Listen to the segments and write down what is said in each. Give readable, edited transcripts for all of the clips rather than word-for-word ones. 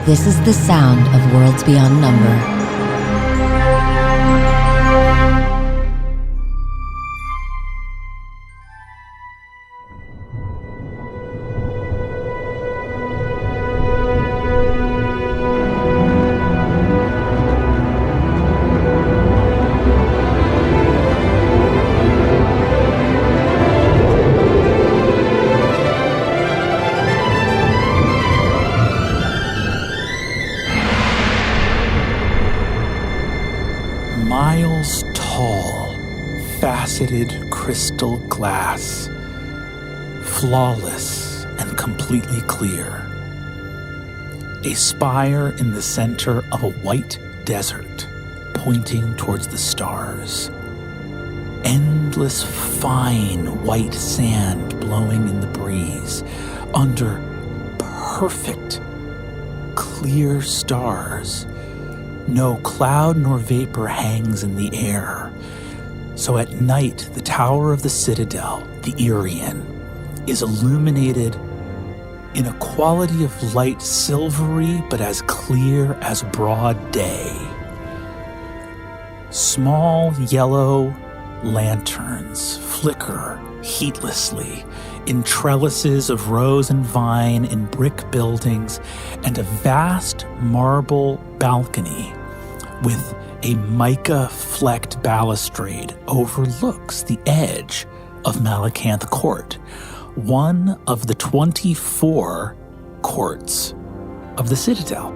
This is the sound of worlds beyond number. Miles tall, faceted crystal glass, flawless and completely clear. A spire in the center of a white desert, pointing towards the stars. Endless fine white sand blowing in the breeze, under perfect, clear stars. No cloud nor vapor hangs in the air. So at night, the tower of the Citadel, the Irian, is illuminated in a quality of light silvery but as clear as broad day. Small yellow lanterns flicker heatlessly in trellises of rose and vine in brick buildings, and a vast marble balcony with a mica-flecked balustrade overlooks the edge of Malacanth Court, one of the 24 courts of the Citadel.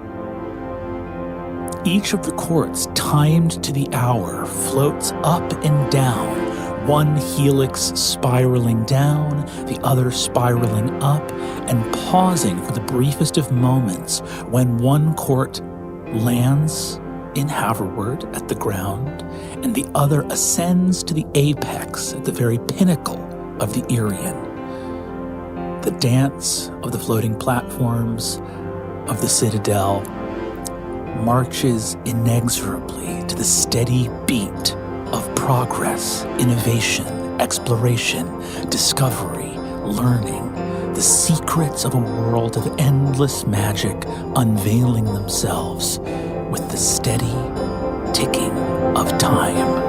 Each of the courts, timed to the hour, floats up and down, one helix spiraling down, the other spiraling up, and pausing for the briefest of moments when one court lands in hoverward at the ground, and the other ascends to the apex at the very pinnacle of the Irian. The dance of the floating platforms of the Citadel marches inexorably to the steady beat of progress, innovation, exploration, discovery, learning, the secrets of a world of endless magic unveiling themselves with the steady ticking of time.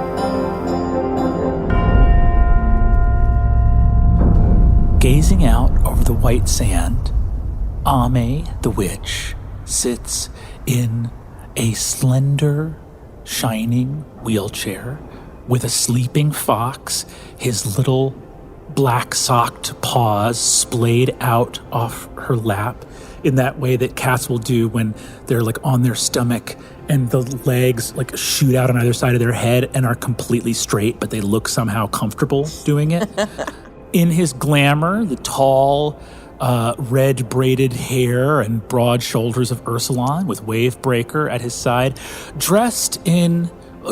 Gazing out over the white sand, Ame, the witch, sits in a slender, shining wheelchair with a sleeping fox, his little black-socked paws splayed out off her lap in that way that cats will do when they're like on their stomach and the legs like shoot out on either side of their head and are completely straight, but they look somehow comfortable doing it. In his glamour, the tall, red braided hair and broad shoulders of Ursulon with Wavebreaker at his side, dressed in,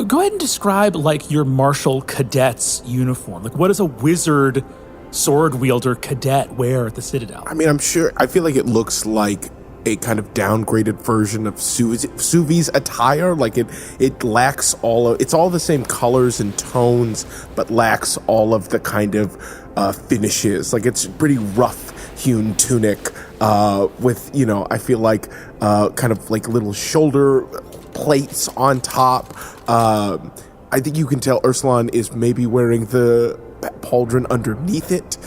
go ahead and describe like your martial cadet's uniform. Like, what does a wizard sword wielder cadet wear at the Citadel? I mean, I feel like it looks like a kind of downgraded version of Suvi's attire. Like it lacks it's all the same colors and tones, but lacks all of the kind of finishes. Like, it's pretty rough hewn tunic with, I feel like kind of like little shoulder plates on top. I think you can tell Ursulon is maybe wearing the pauldron underneath it.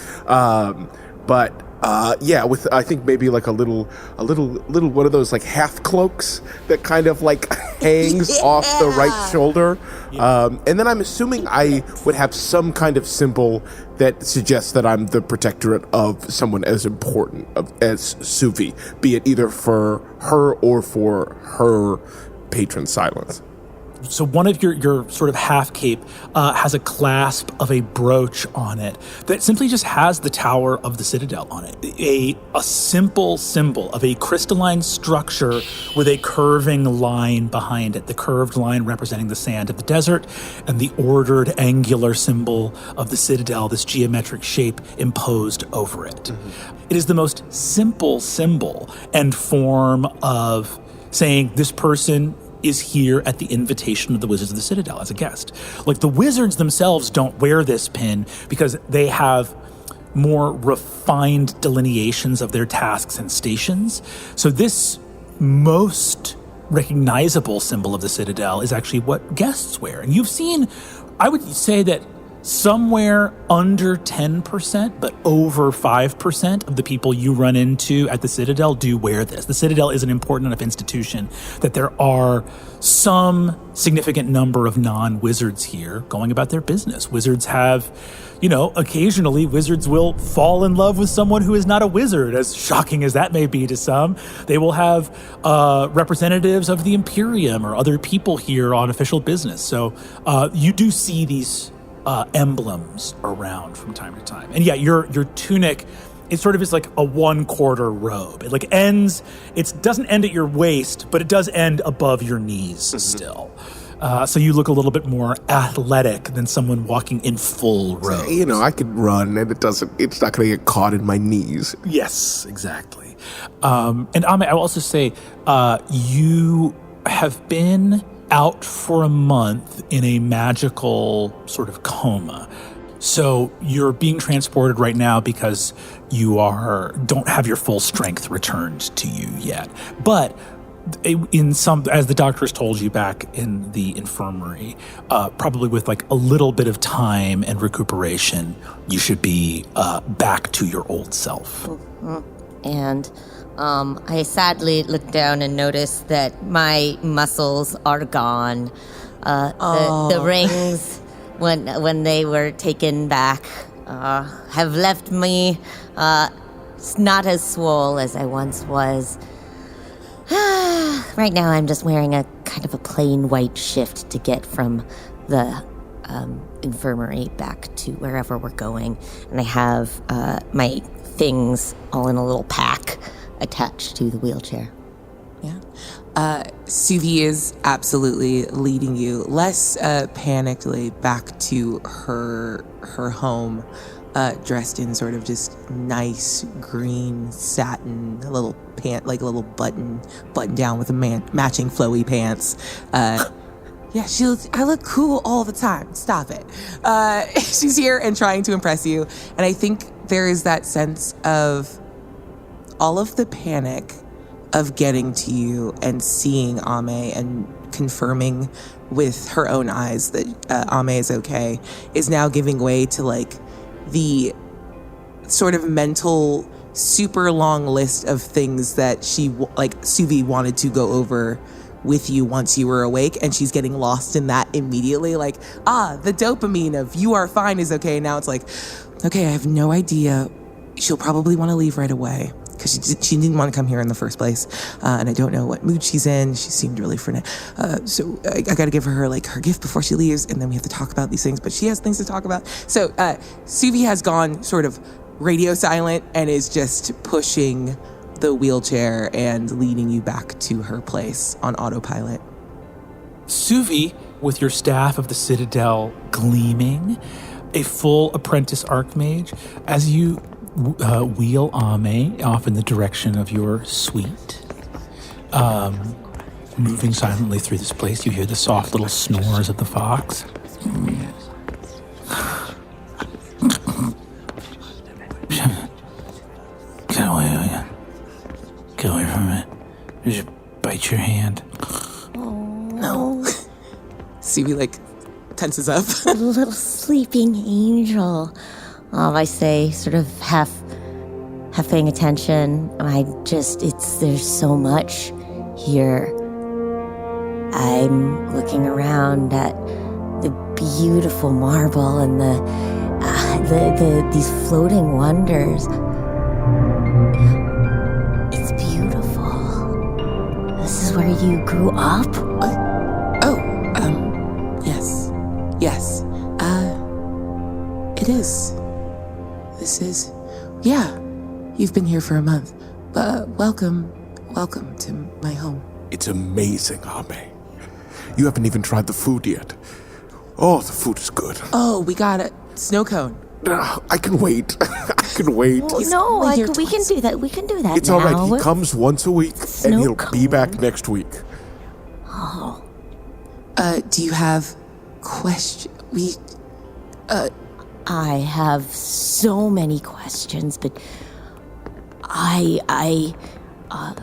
With I think maybe like a little one of those like half cloaks that kind of like hangs off the right shoulder. And then I'm assuming I would have some kind of symbol that suggests that I'm the protectorate of someone as important as Suvi, be it either for her or for her patron Silence. So one of your sort of half cape has a clasp of a brooch on it that simply just has the Tower of the Citadel on it. A simple symbol of a crystalline structure with a curving line behind it. The curved line representing the sand of the desert, and the ordered angular symbol of the Citadel, this geometric shape imposed over it. Mm-hmm. It is the most simple symbol and form of saying this person is here at the invitation of the Wizards of the Citadel as a guest. Like, the wizards themselves don't wear this pin because they have more refined delineations of their tasks and stations. So this most recognizable symbol of the Citadel is actually what guests wear. And you've seen, I would say that somewhere under 10%, but over 5% of the people you run into at the Citadel do wear this. The Citadel is an important enough institution that there are some significant number of non-wizards here going about their business. Wizards have, occasionally wizards will fall in love with someone who is not a wizard, as shocking as that may be to some. They will have representatives of the Imperium or other people here on official business. So you do see these emblems around from time to time. And yeah, your tunic, it sort of is like a 1/4 robe. It ends, it doesn't end at your waist, but it does end above your knees still. So you look a little bit more athletic than someone walking in full robe. I could run and it's not going to get caught in my knees. Yes, exactly. And Ame, I will also say, you have been out for a month in a magical sort of coma. So you're being transported right now because you don't have your full strength returned to you yet. But as the doctor has told you back in the infirmary, probably with a little bit of time and recuperation, you should be back to your old self. Mm-hmm. And I sadly look down and notice that my muscles are gone. The rings, when they were taken back, have left me not as swole as I once was. Right now I'm just wearing a kind of a plain white shift to get from the infirmary back to wherever we're going. And I have my things all in a little pack attached to the wheelchair. Yeah. Suvi is absolutely leading you less panickedly back to her home, dressed in sort of just nice green satin, a little button down with a matching flowy pants. Yeah, I look cool all the time. Stop it. She's here and trying to impress you. And I think there is that sense of all of the panic of getting to you and seeing Ame and confirming with her own eyes that Ame is okay is now giving way to the sort of mental super long list of things that Suvi wanted to go over with you once you were awake, and she's getting lost in that immediately. The dopamine of you are fine is okay. Now it's okay, I have no idea. She'll probably want to leave right away because she didn't want to come here in the first place. And I don't know what mood she's in. She seemed really frenetic. So I got to give her her gift before she leaves, and then we have to talk about these things, but she has things to talk about. So Suvi has gone sort of radio silent and is just pushing the wheelchair and leading you back to her place on autopilot. Suvi, with your staff of the Citadel gleaming, a full apprentice archmage, as you wheel Ame off in the direction of your suite, moving silently through this place, you hear the soft little snores of the fox. Get away from it. Just bite your hand. No. Suvi tenses up. Little sleeping angel. I say, sort of half paying attention. There's so much here. I'm looking around at the beautiful marble and these floating wonders. It's beautiful. This is where you grew up? Yes. It is. This is, yeah, you've been here for a month. Welcome to my home. It's amazing, Ame. You haven't even tried the food yet. Oh, the food is good. Oh, we got a snow cone. I can wait. No, we can do that. We can do that. It's all right. He comes once a week, and he'll be back next week. Oh. Do you have questions? I have so many questions, but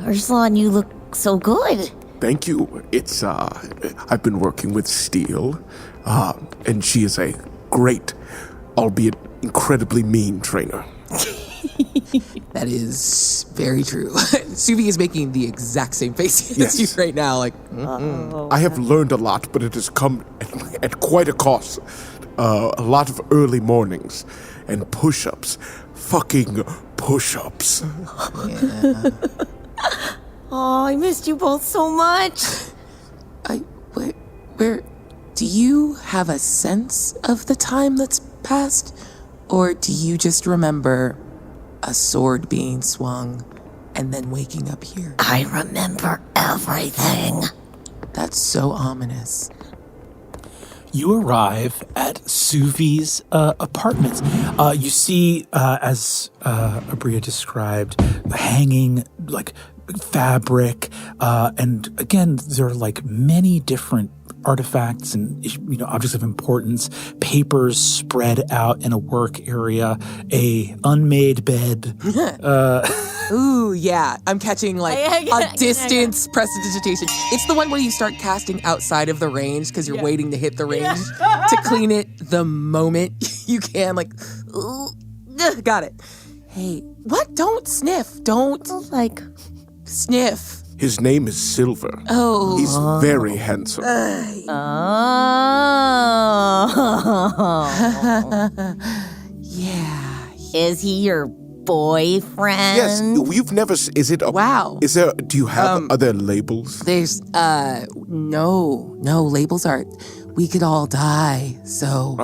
Ursula, you look look so good. Thank you. It's, I've been working with Steel, and she is a great, albeit incredibly mean trainer. That is very true. Suvi is making the exact same face as you right now. Like, I have learned a lot, but it has come at quite a cost. A lot of early mornings and push-ups. Fucking push-ups. Yeah. Oh, I missed you both so much. Where, do you have a sense of the time that's passed? Or do you just remember a sword being swung and then waking up here? I remember everything. That's so ominous. You arrive at Suvi's apartments. You see, as Aabria described, hanging like fabric, and again, there are like many different artifacts and objects of importance. Papers spread out in a work area, a unmade bed. Ooh, yeah. I'm catching like a distance prestidigitation. It's the one where you start casting outside of the range because you're waiting to hit the range to clean it the moment you can. Like, got it. Hey, what? Don't sniff. Don't sniff. His name is Silver. Oh. He's very handsome. Yeah. Is he your boyfriend? Yes, you've never. Is it? Wow. Is there? Do you have other labels? There's no labels are. We could all die. So.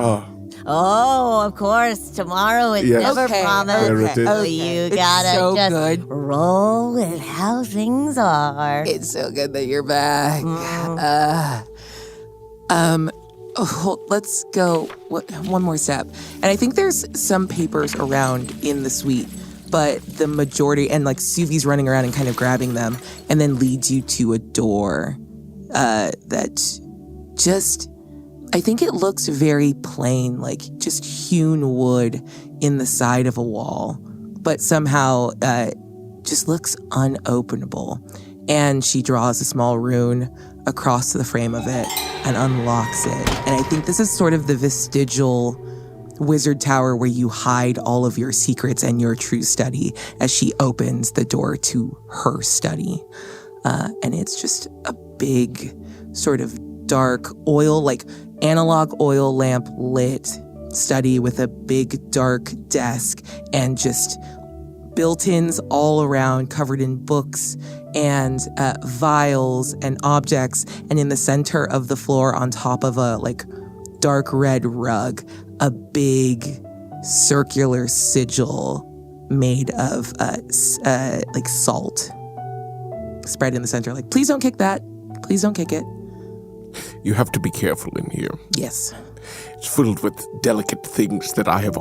Oh, of course. Tomorrow is never promised. Okay. So you gotta so just good. roll with how things are. It's so good that you're back. Let's go one more step. And I think there's some papers around in the suite, but the majority, and like Suvi's running around and kind of grabbing them, and then leads you to a door that just, I think it looks very plain, like just hewn wood in the side of a wall, but somehow just looks unopenable. And she draws a small rune across the frame of it and unlocks it. And I think this is sort of the vestigial wizard tower where you hide all of your secrets and your true study as she opens the door to her study. And it's just a big sort of dark oil, like analog oil lamp lit study with a big dark desk and just built-ins all around covered in books and vials and objects. And in the center of the floor on top of a like dark red rug, a big circular sigil made of like salt spread in the center. Like, please don't kick that. Please don't kick it. You have to be careful in here. Yes. It's filled with delicate things that I've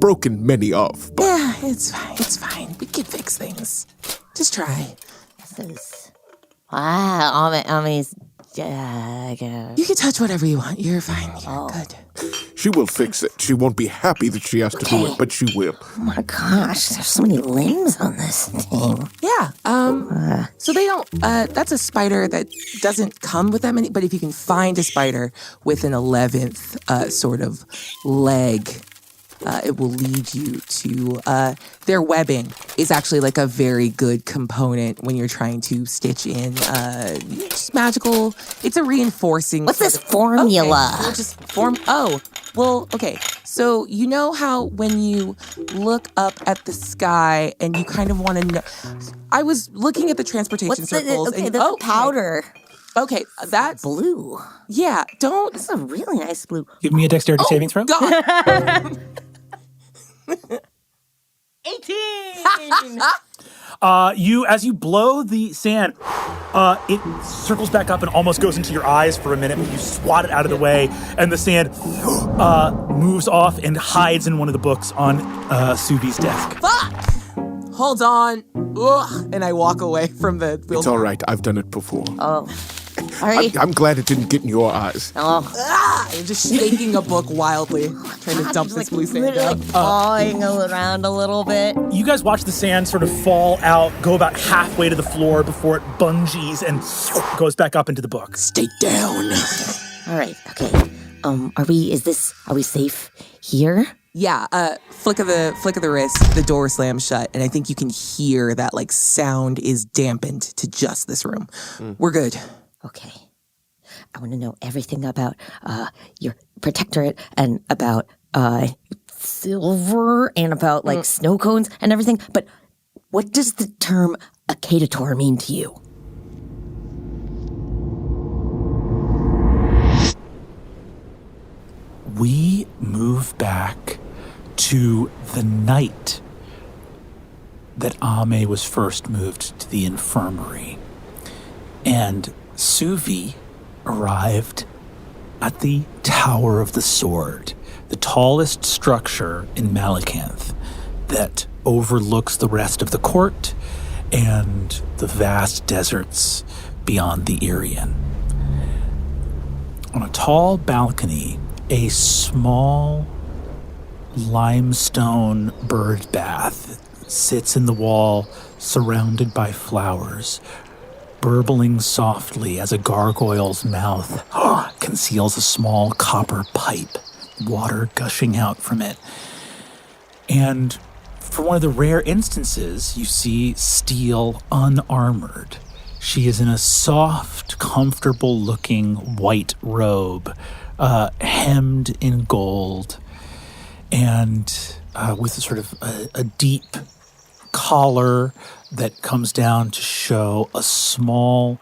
broken many of. But Yeah, it's fine. It's fine. We can fix things. Just try. This is... Wow, Ami's... You can touch whatever you want. You're fine. You're good. she will fix it. She won't be happy that she has to do it, but she will. Oh my gosh, there's so many limbs on this thing. Yeah. So they don't. That's a spider that doesn't come with that many. But if you can find a spider with an 11th sort of leg, it will lead you to their webbing is actually like a very good component when you're trying to stitch in just magical. It's a reinforcing. What's this formula? Okay, we'll just form. Oh, well, okay. So you know how when you look up at the sky and you kind of want to know. I was looking at the transportation circles. Okay, that's powder. Okay, that's Blue. Yeah, don't. That's a really nice blue. Give me a dexterity saving throw. God. 18! As you blow the sand, it circles back up and almost goes into your eyes for a minute, but you swat it out of the way, and the sand moves off and hides in one of the books on Suvi's desk. Fuck! Hold on. Ugh. And I walk away from the wheel. It's all right. I've done it before. Oh. I'm glad it didn't get in your eyes. Oh, I'm just shaking a book wildly, trying to dump this blue sand out. pawing around a little bit. You guys watch the sand sort of fall out, go about halfway to the floor before it bungees and goes back up into the book. Stay down. All right, okay. Are we safe here? Yeah, flick of the wrist, the door slams shut, and I think you can hear that like sound is dampened to just this room. We're good. Okay. I want to know everything about your protectorate and about silver and about like snow cones and everything. But what does the term Acadator mean to you? We move back to the night that Ame was first moved to the infirmary. And Suvi arrived at the Tower of the Sword, the tallest structure in Malakanth that overlooks the rest of the court and the vast deserts beyond the Irian. On a tall balcony, a small limestone bird bath sits in the wall, surrounded by flowers, burbling softly as a gargoyle's mouth conceals a small copper pipe, water gushing out from it. And for one of the rare instances, you see Steel unarmored. She is in a soft, comfortable-looking white robe, hemmed in gold, and with a sort of a deep collar that comes down to show a small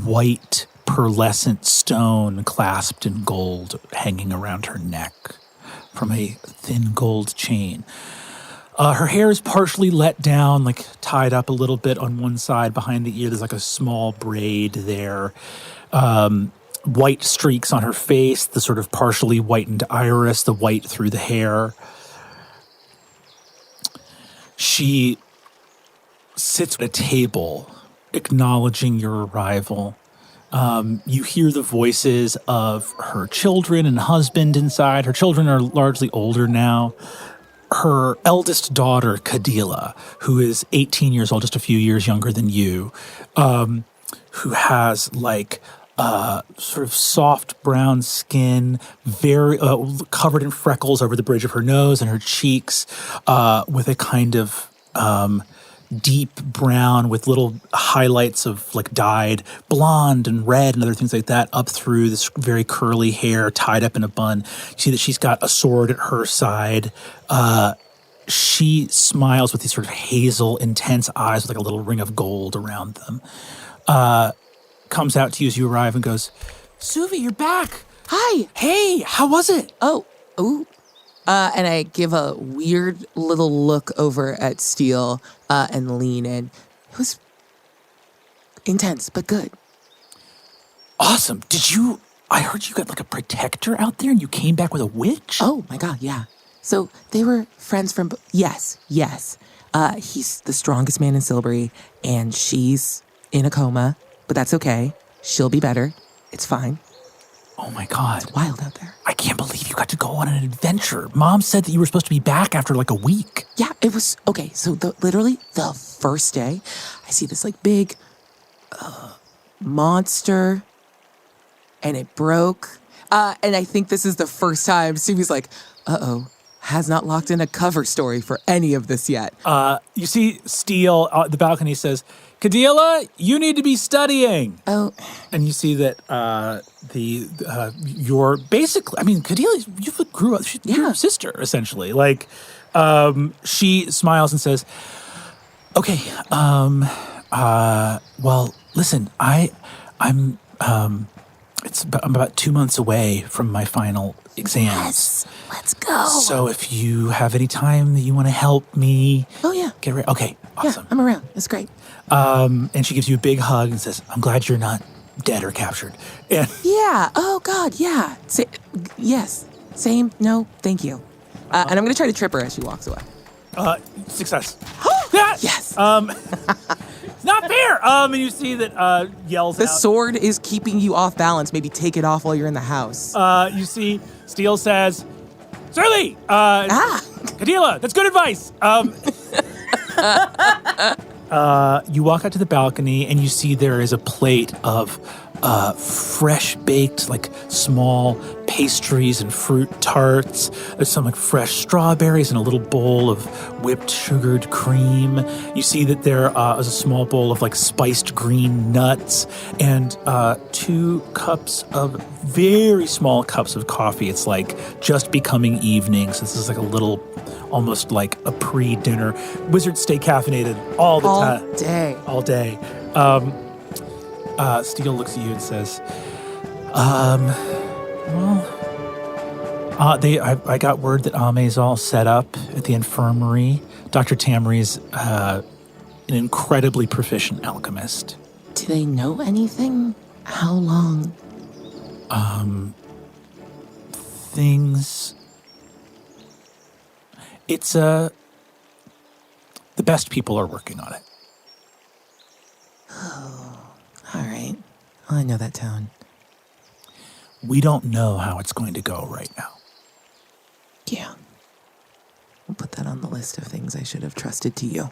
white pearlescent stone clasped in gold hanging around her neck from a thin gold chain. Her hair is partially let down, like tied up a little bit on one side behind the ear. There's like a small braid there. White streaks on her face, the sort of partially whitened iris, the white through the hair. She sits at a table, acknowledging your arrival. You hear the voices of her children and husband inside. Her children are largely older now. Her eldest daughter, Cadila, who is 18 years old, just a few years younger than you, who has like sort of soft brown skin, very covered in freckles over the bridge of her nose and her cheeks, with a kind of deep brown with little highlights of like dyed blonde and red and other things like that up through this very curly hair tied up in a bun. You see that she's got a sword at her side. She smiles with these sort of hazel, intense eyes with like a little ring of gold around them. Comes out to you as you arrive and goes, Suvi, you're back. Hi. Hey, how was it? And I give a weird little look over at Steel and lean in. It was intense, but good. Awesome. I heard you got like a protector out there and you came back with a witch? Oh my God, yeah. So they were friends from, yes. He's the strongest man in Silbury and she's in a coma, but that's okay. She'll be better. It's fine. Oh my God. It's wild out there. I can't believe you got to go on an adventure. Mom said that you were supposed to be back after like a week. Yeah, it was, okay, so literally the first day, I see this like big monster, and it broke. And I think this is the first time Suvi's like, has not locked in a cover story for any of this yet. You see Steel at the balcony says, Cadila, you need to be studying. Oh. And you see that you're basically, I mean, Cadila, you grew up, she's your sister, essentially. Like, she smiles and says, okay, well, listen, I'm about 2 months away from my final exams. Yes, let's go. So if you have any time that you want to help me. Oh, yeah. Get ready. Okay, awesome. Yeah, I'm around. It's great. And she gives you a big hug and says, I'm glad you're not dead or captured. And yeah. Oh, God, yeah. Yes. Same. No, thank you. And I'm going to try to trip her as she walks away. Success. Yes. It's not fair! And you see that yells The out. sword is keeping you off balance. Maybe take it off while you're in the house. You see Steele says, Surly! Kadila, that's good advice! You walk out to the balcony and you see there is a plate of fresh baked, like small pastries and fruit tarts. There's some like fresh strawberries and a little bowl of whipped sugared cream. You see that there is a small bowl of like spiced green nuts and 2 cups of very small cups of coffee. It's like just becoming evening, so this is like a little, almost like a pre-dinner. Wizards stay caffeinated all the time. All day. Steele looks at you and says, I got word that Ame's all set up at the infirmary. Dr. Tamri's an incredibly proficient alchemist. Do they know anything? How long? Things... It's, the best people are working on it. All right. Well, I know that town. We don't know how it's going to go right now. Yeah. We'll put that on the list of things I should have trusted to you.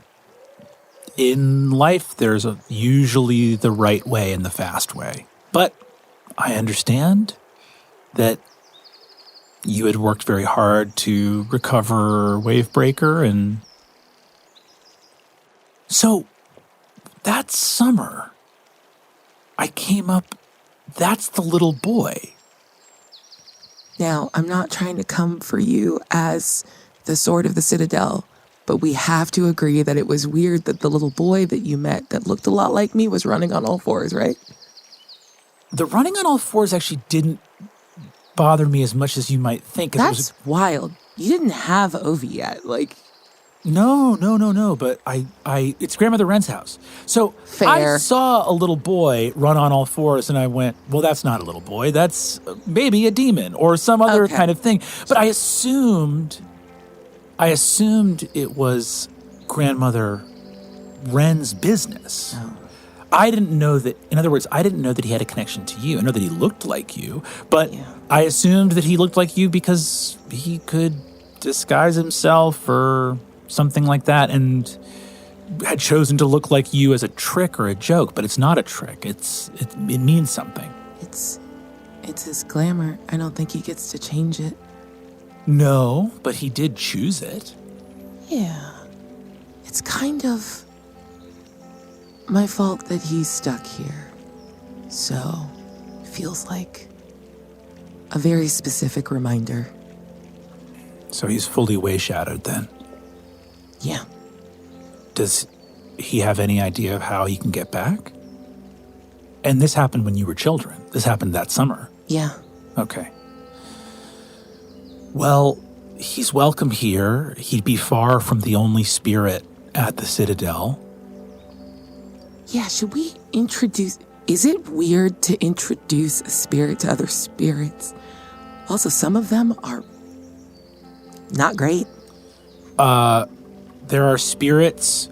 In life, there's usually the right way and the fast way. But I understand that you had worked very hard to recover Wavebreaker, and so that summer, I came up, that's the little boy. Now, I'm not trying to come for you as the sword of the Citadel, but we have to agree that it was weird that the little boy that you met that looked a lot like me was running on all fours, right? The running on all fours actually didn't bother me as much as you might think. That's wild. You didn't have Ovi yet, like... No, but I it's Grandmother Wren's house. So Fair. I saw a little boy run on all fours and I went, well, that's not a little boy. That's maybe a demon or some other kind of thing. But I assumed it was Grandmother Wren's business. Oh. I didn't know that, in other words, I didn't know that he had a connection to you. I know that he looked like you, but I assumed that he looked like you because he could disguise himself or something like that, and had chosen to look like you as a trick or a joke, but it's not a trick. It means something. It's his glamour. I don't think he gets to change it. No, but he did choose it. Yeah. It's kind of my fault that he's stuck here. So, feels like a very specific reminder. So he's fully way-shadowed then. Yeah. Does he have any idea of how he can get back? And this happened when you were children. This happened that summer. Yeah. Okay. Well, he's welcome here. He'd be far from the only spirit at the Citadel. Yeah, should we introduce... Is it weird to introduce a spirit to other spirits? Also, some of them are not great. There are spirits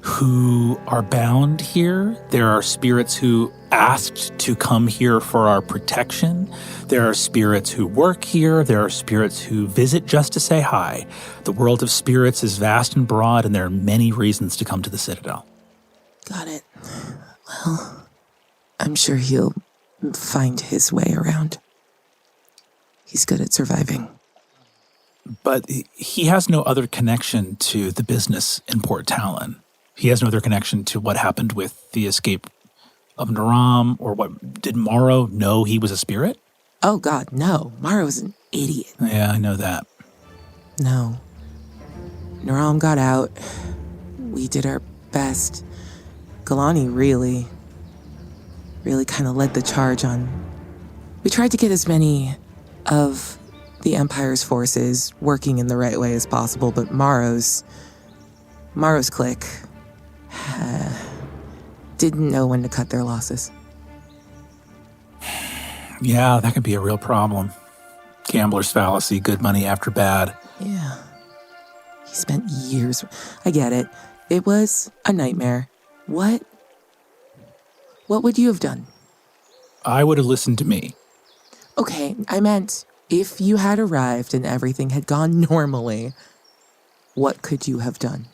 who are bound here. There are spirits who asked to come here for our protection. There are spirits who work here. There are spirits who visit just to say hi. The world of spirits is vast and broad, and there are many reasons to come to the Citadel. Got it. Well, I'm sure he'll find his way around. He's good at surviving. But he has no other connection to the business in Port Talon. He has no other connection to what happened with the escape of Naram, or what, did Morrow know he was a spirit? Oh God, no. Morrow's an idiot. Yeah, I know that. No. Naram got out. We did our best. Galani really kind of led the charge on... We tried to get as many of the Empire's forces working in the right way as possible, but Morrow's clique didn't know when to cut their losses. Yeah, that could be a real problem. Gambler's fallacy, good money after bad. Yeah. He spent years... I get it. It was a nightmare. What what would you have done? I would have listened to me. Okay, I meant if you had arrived and everything had gone normally, what could you have done?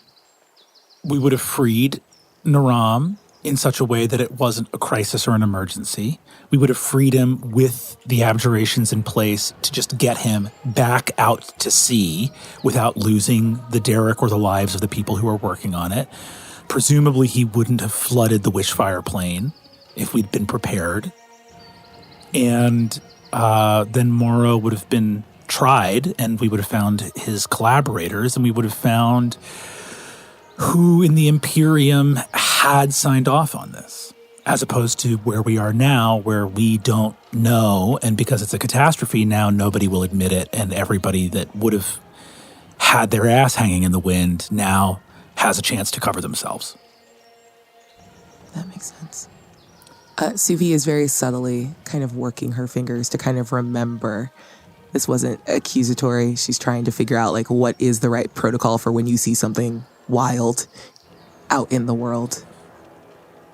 We would have freed Naram in such a way that it wasn't a crisis or an emergency. We would have freed him with the abjurations in place to just get him back out to sea without losing the derrick or the lives of the people who are working on it. Presumably, he wouldn't have flooded the Wishfire Plain if we'd been prepared. And then Morrow would have been tried, and we would have found his collaborators, and we would have found who in the Imperium had signed off on this, as opposed to where we are now, where we don't know, and because it's a catastrophe now, nobody will admit it, and everybody that would have had their ass hanging in the wind now has a chance to cover themselves. That makes sense. Suvi is very subtly kind of working her fingers to kind of remember. This wasn't accusatory. She's trying to figure out, like, what is the right protocol for when you see something wild out in the world.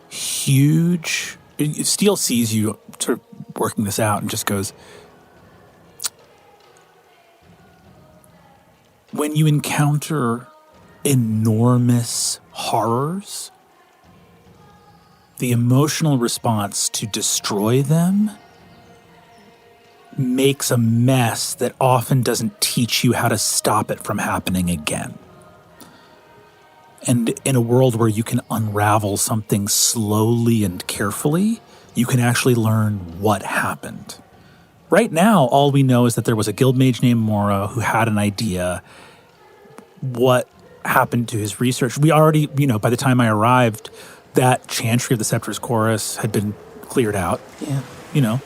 Huge. Steele sees you sort of working this out and just goes, when you encounter enormous horrors, the emotional response to destroy them makes a mess that often doesn't teach you how to stop it from happening again. And in a world where you can unravel something slowly and carefully, you can actually learn what happened. Right now, all we know is that there was a guild mage named Morrow who had an idea. What happened to his research? We already, by the time I arrived, that Chantry of the Scepter's Chorus had been cleared out. Yeah.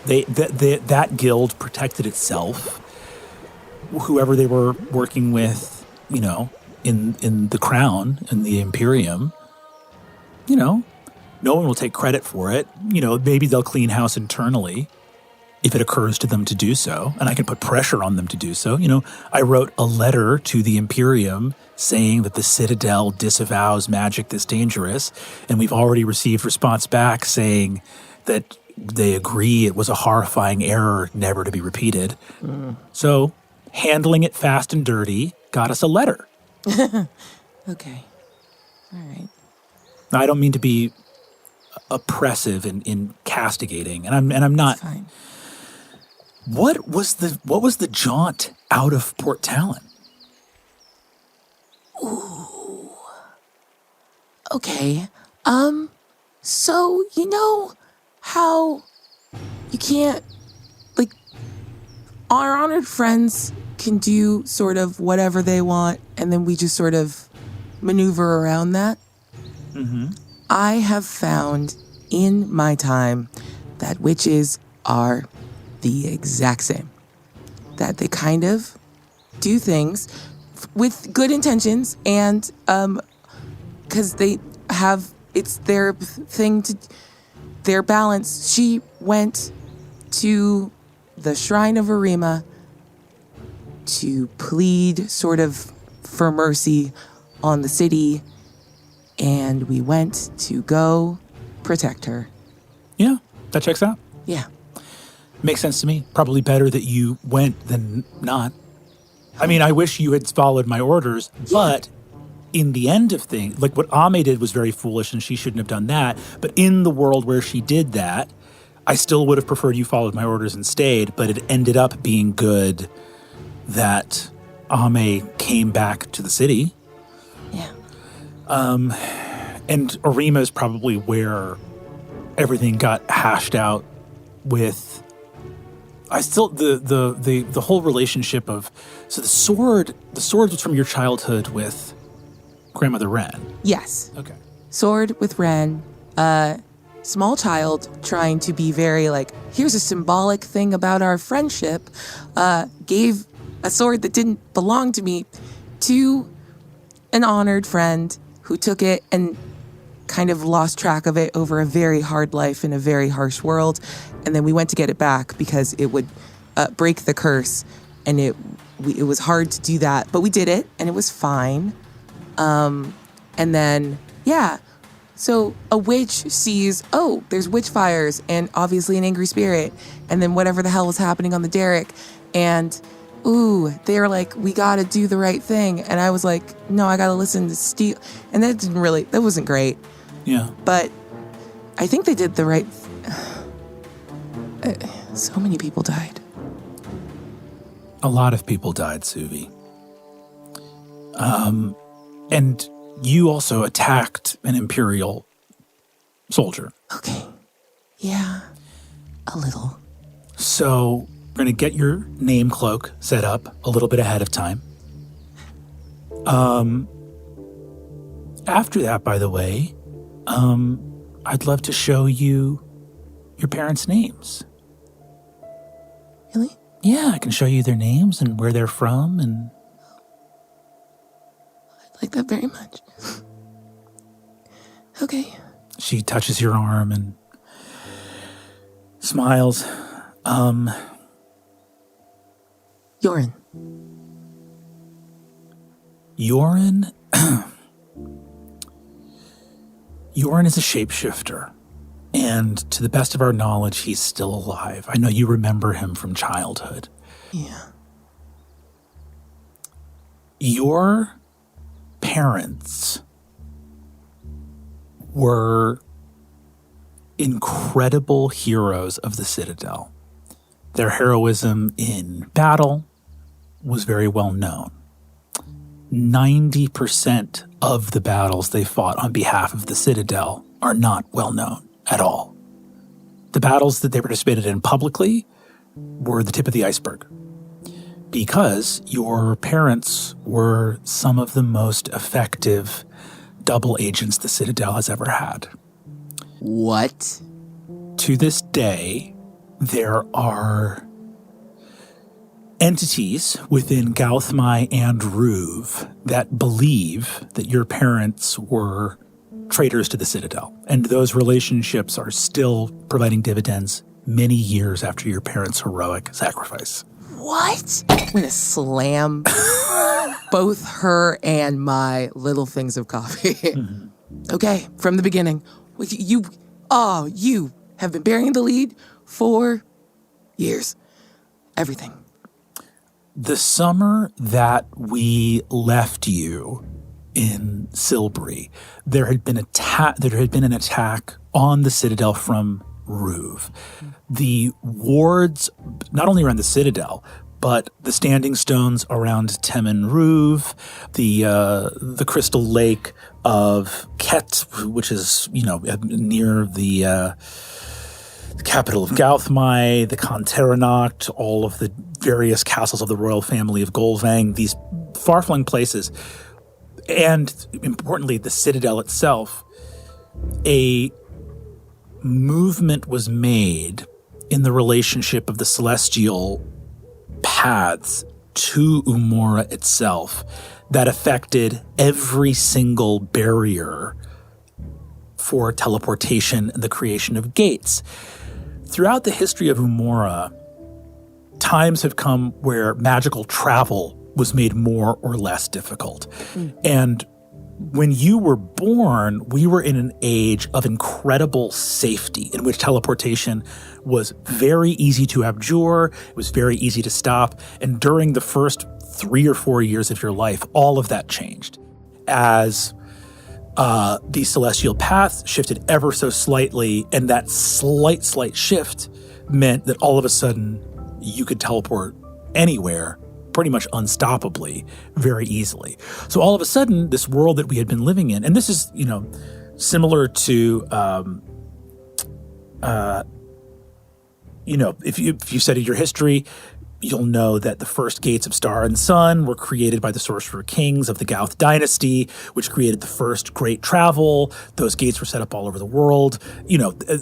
That guild protected itself. Whoever they were working with, in the crown, in the Imperium, no one will take credit for it. Maybe they'll clean house internally if it occurs to them to do so, and I can put pressure on them to do so. I wrote a letter to the Imperium saying that the Citadel disavows magic this dangerous, and we've already received response back saying that they agree it was a horrifying error never to be repeated. So handling it fast and dirty got us a letter. Okay. All right. Now, I don't mean to be oppressive in castigating, and I'm not. It's fine. What was the jaunt out of Port Talon? Ooh. Okay. So how you can't, like, our honored friends can do sort of whatever they want, and then we just sort of maneuver around that. Mm-hmm. I have found in my time that witches are the exact same. That they kind of do things with good intentions, and because they have, it's their thing to, their balance. She went to the Shrine of Arima to plead sort of for mercy on the city, and we went to go protect her. Yeah, that checks out. Yeah. Makes sense to me. Probably better that you went than not. I mean, I wish you had followed my orders, but in the end of things, like what Ame did was very foolish and she shouldn't have done that. But in the world where she did that, I still would have preferred you followed my orders and stayed, but it ended up being good that Ame came back to the city. Yeah. And Arima is probably where everything got hashed out with. I still the whole relationship of, so the sword was from your childhood with Grandmother Wren. Yes. Okay. Sword with Wren. Small child trying to be very like, here's a symbolic thing about our friendship. Gave a sword that didn't belong to me to an honored friend who took it and kind of lost track of it over a very hard life in a very harsh world. And then we went to get it back because it would break the curse. And it was hard to do that. But we did it, and it was fine. And then, yeah, So a witch sees, oh, there's witch fires and obviously an angry spirit and then whatever the hell was happening on the derrick. And, they're like, we got to do the right thing. And I was like, no, I got to listen to Steel. And that wasn't great. Yeah. But I think they did the right so many people died. A lot of people died, Suvi. And you also attacked an Imperial soldier. Okay. Yeah. A little. So we're going to get your name cloak set up a little bit ahead of time. After that, by the way, I'd love to show you your parents' names. Really? Yeah, I can show you their names and where they're from and... I'd like that very much. Okay. She touches your arm and smiles. Yoren. Yoren? Yoren is a shapeshifter. And to the best of our knowledge, he's still alive. I know you remember him from childhood. Yeah. Your parents were incredible heroes of the Citadel. Their heroism in battle was very well known. 90% of the battles they fought on behalf of the Citadel are not well known at all. The battles that they participated in publicly were the tip of the iceberg because your parents were some of the most effective double agents the Citadel has ever had. What? To this day, there are entities within Gauthmai and Ruve that believe that your parents were traitors to the Citadel. And those relationships are still providing dividends many years after your parents' heroic sacrifice. What? I'm going to slam both her and my little things of coffee. Mm-hmm. Okay, from the beginning. You have been bearing the lead for years. Everything. The summer that we left you in Silbury, there had been an attack on the Citadel from Ruve. The wards, not only around the Citadel, but the standing stones around Temen Ruve, the crystal lake of Ket, which is near the capital of Gauthmai, the Conteranacht, all of the various castles of the royal family of Golvang, these far-flung places, and importantly, the Citadel itself. A movement was made in the relationship of the celestial paths to Umora itself that affected every single barrier for teleportation and the creation of gates. Throughout the history of Umora, times have come where magical travel was made more or less difficult. And when you were born, we were in an age of incredible safety in which teleportation was very easy to abjure, it was very easy to stop, and during the first 3 or 4 years of your life, all of that changed. As the celestial path shifted ever so slightly, and that slight shift meant that all of a sudden you could teleport anywhere pretty much unstoppably, very easily. So all of a sudden, this world that we had been living in, and this is, similar to, if you studied your history, you'll know that the first gates of Star and Sun were created by the Sorcerer Kings of the Gauth dynasty, which created the first great travel. Those gates were set up all over the world.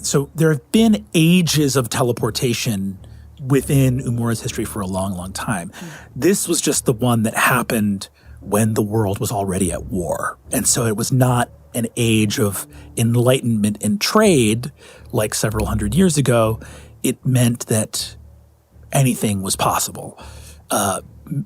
So there have been ages of teleportation within Umora's history for a long, long time. This was just the one that happened when the world was already at war. And so it was not an age of enlightenment and trade like several hundred years ago. It meant that anything was possible.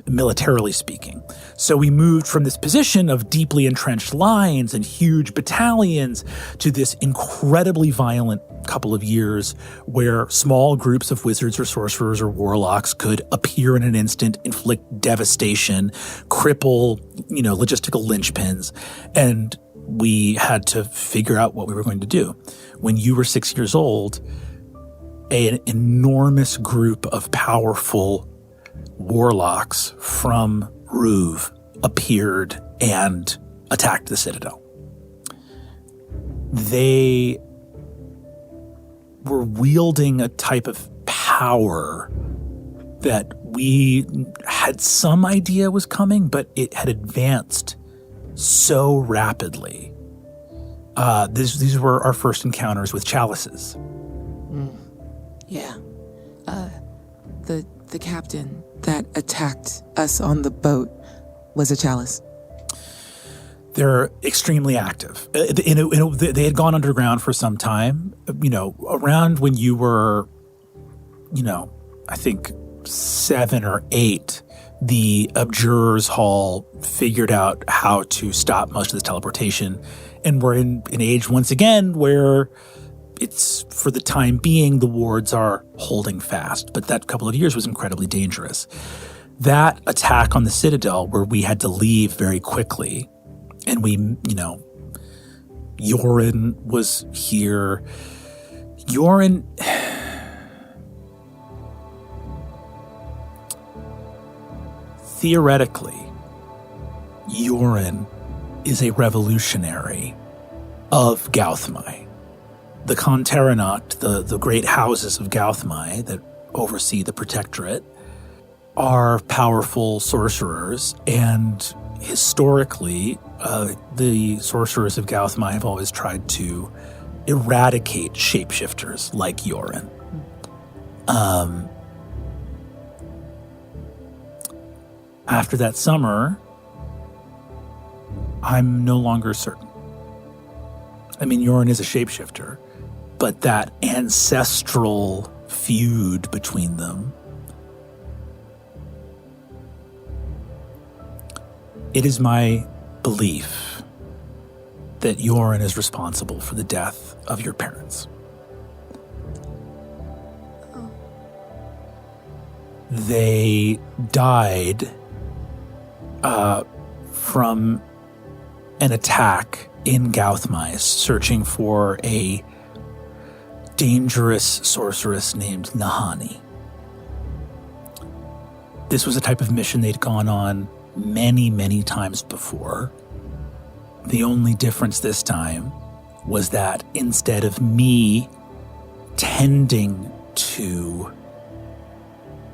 militarily speaking. So we moved from this position of deeply entrenched lines and huge battalions to this incredibly violent couple of years where small groups of wizards or sorcerers or warlocks could appear in an instant, inflict devastation, cripple, logistical linchpins. And we had to figure out what we were going to do. When you were 6 years old, an enormous group of powerful warlocks from Ruve appeared and attacked the Citadel. They were wielding a type of power that we had some idea was coming, but it had advanced so rapidly. These were our first encounters with chalices. Yeah. The captain that attacked us on the boat was a chalice. They're extremely active. They had gone underground for some time. Around when you were, I think 7 or 8, the Abjurers Hall figured out how to stop most of this teleportation. And we're in an age once again where it's, for the time being, the wards are holding fast. But that couple of years was incredibly dangerous. That attack on the Citadel, where we had to leave very quickly, and Yoren was here. Yoren... Theoretically, Yoren is a revolutionary of Gauthmai. The Conteranot, the great houses of Gauthmai that oversee the Protectorate, are powerful sorcerers, and historically, the sorcerers of Gauthmai have always tried to eradicate shapeshifters like Yoren. After that summer, I'm no longer certain. I mean, Yoren is a shapeshifter, but that ancestral feud between them, it is my belief that Yoren is responsible for the death of your parents. Oh. They died from an attack in Gauthmai, searching for a dangerous sorceress named Nahani. This was a type of mission they'd gone on many, many times before. The only difference this time was that instead of me tending to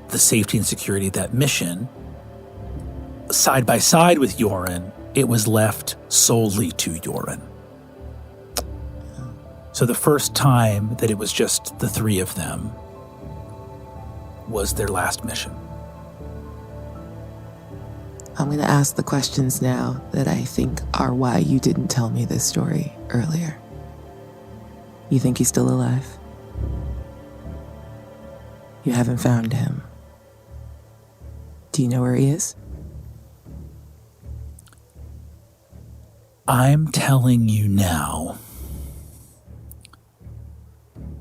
the safety and security of that mission, side by side with Yoren, it was left solely to Yoren. So the first time that it was just the three of them was their last mission. I'm going to ask the questions now that I think are why you didn't tell me this story earlier. You think he's still alive? You haven't found him. Do you know where he is? I'm telling you now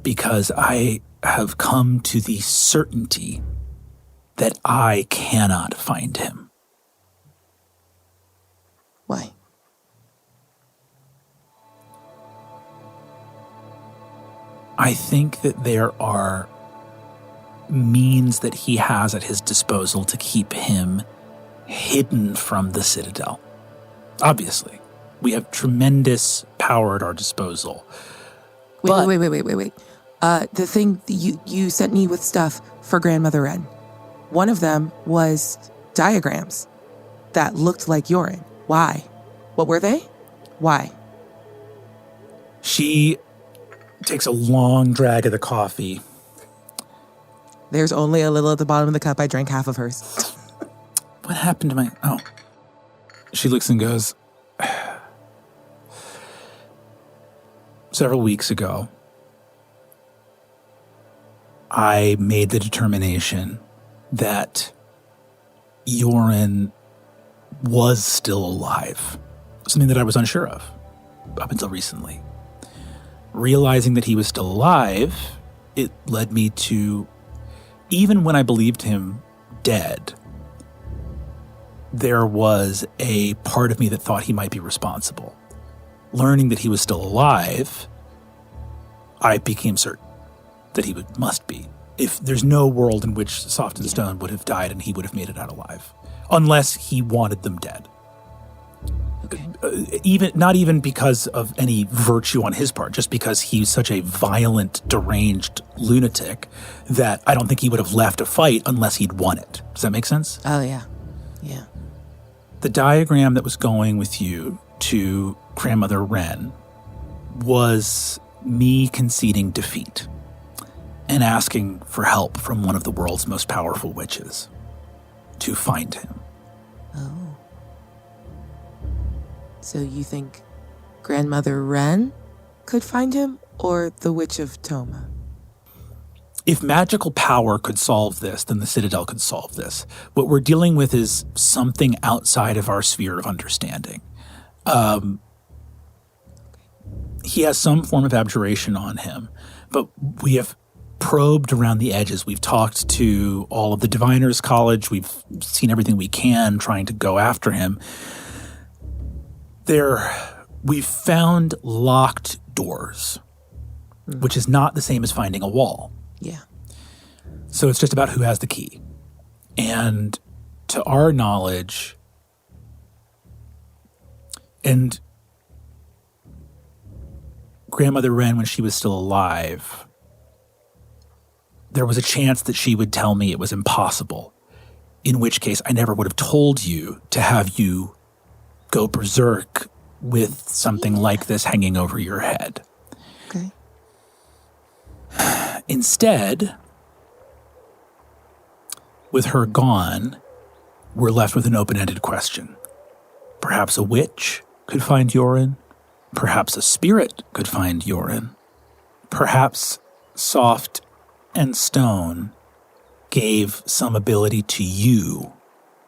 because I have come to the certainty that I cannot find him. Why? I think that there are means that he has at his disposal to keep him hidden from the Citadel. Obviously, we have tremendous power at our disposal. Wait. The thing you sent me with stuff for Grandmother Wren, one of them was diagrams that looked like Yoren. Why? What were they? Why? She takes a long drag of the coffee. There's only a little at the bottom of the cup. I drank half of hers. What happened to my... Oh. She looks and goes... Several weeks ago, I made the determination that Yoren was still alive, something that I was unsure of up until recently. Realizing that he was still alive, it led me to, even when I believed him dead, there was a part of me that thought he might be responsible. Learning that he was still alive, I became certain that he must be. If there's no world in which Soft and Stone would have died and he would have made it out alive, unless he wanted them dead. Okay. Not even because of any virtue on his part, just because he's such a violent, deranged lunatic that I don't think he would have left a fight unless he'd won it. Does that make sense? Oh, yeah. Yeah. The diagram that was going with you to Grandmother Wren was me conceding defeat and asking for help from one of the world's most powerful witches to find him. Oh. So you think Grandmother Wren could find him, or the Witch of Toma? If magical power could solve this, then the Citadel could solve this. What we're dealing with is something outside of our sphere of understanding. He has some form of abjuration on him, but we have probed around the edges. We've talked to all of the Diviners College. We've seen everything we can trying to go after him. We've found locked doors, which is not the same as finding a wall. Yeah. So it's just about who has the key. And to our knowledge, and Grandmother Wren, when she was still alive, there was a chance that she would tell me it was impossible, in which case I never would have told you to have you go berserk with something like this hanging over your head. Okay. Instead, with her gone, we're left with an open-ended question. Perhaps a witch could find Yoren. Perhaps a spirit could find Yoren. Perhaps Soft and Stone gave some ability to you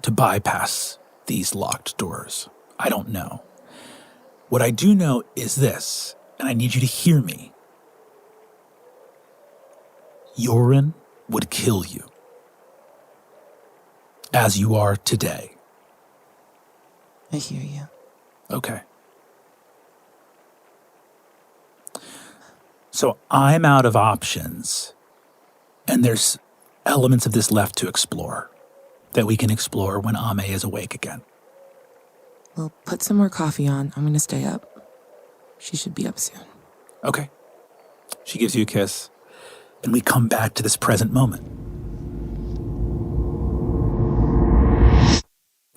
to bypass these locked doors. I don't know. What I do know is this, and I need you to hear me. Yoren would kill you, as you are today. I hear you. Okay. So I'm out of options, and there's elements of this left to explore that we can explore when Ame is awake again. Well, put some more coffee on. I'm going to stay up. She should be up soon. Okay. She gives you a kiss, and we come back to this present moment.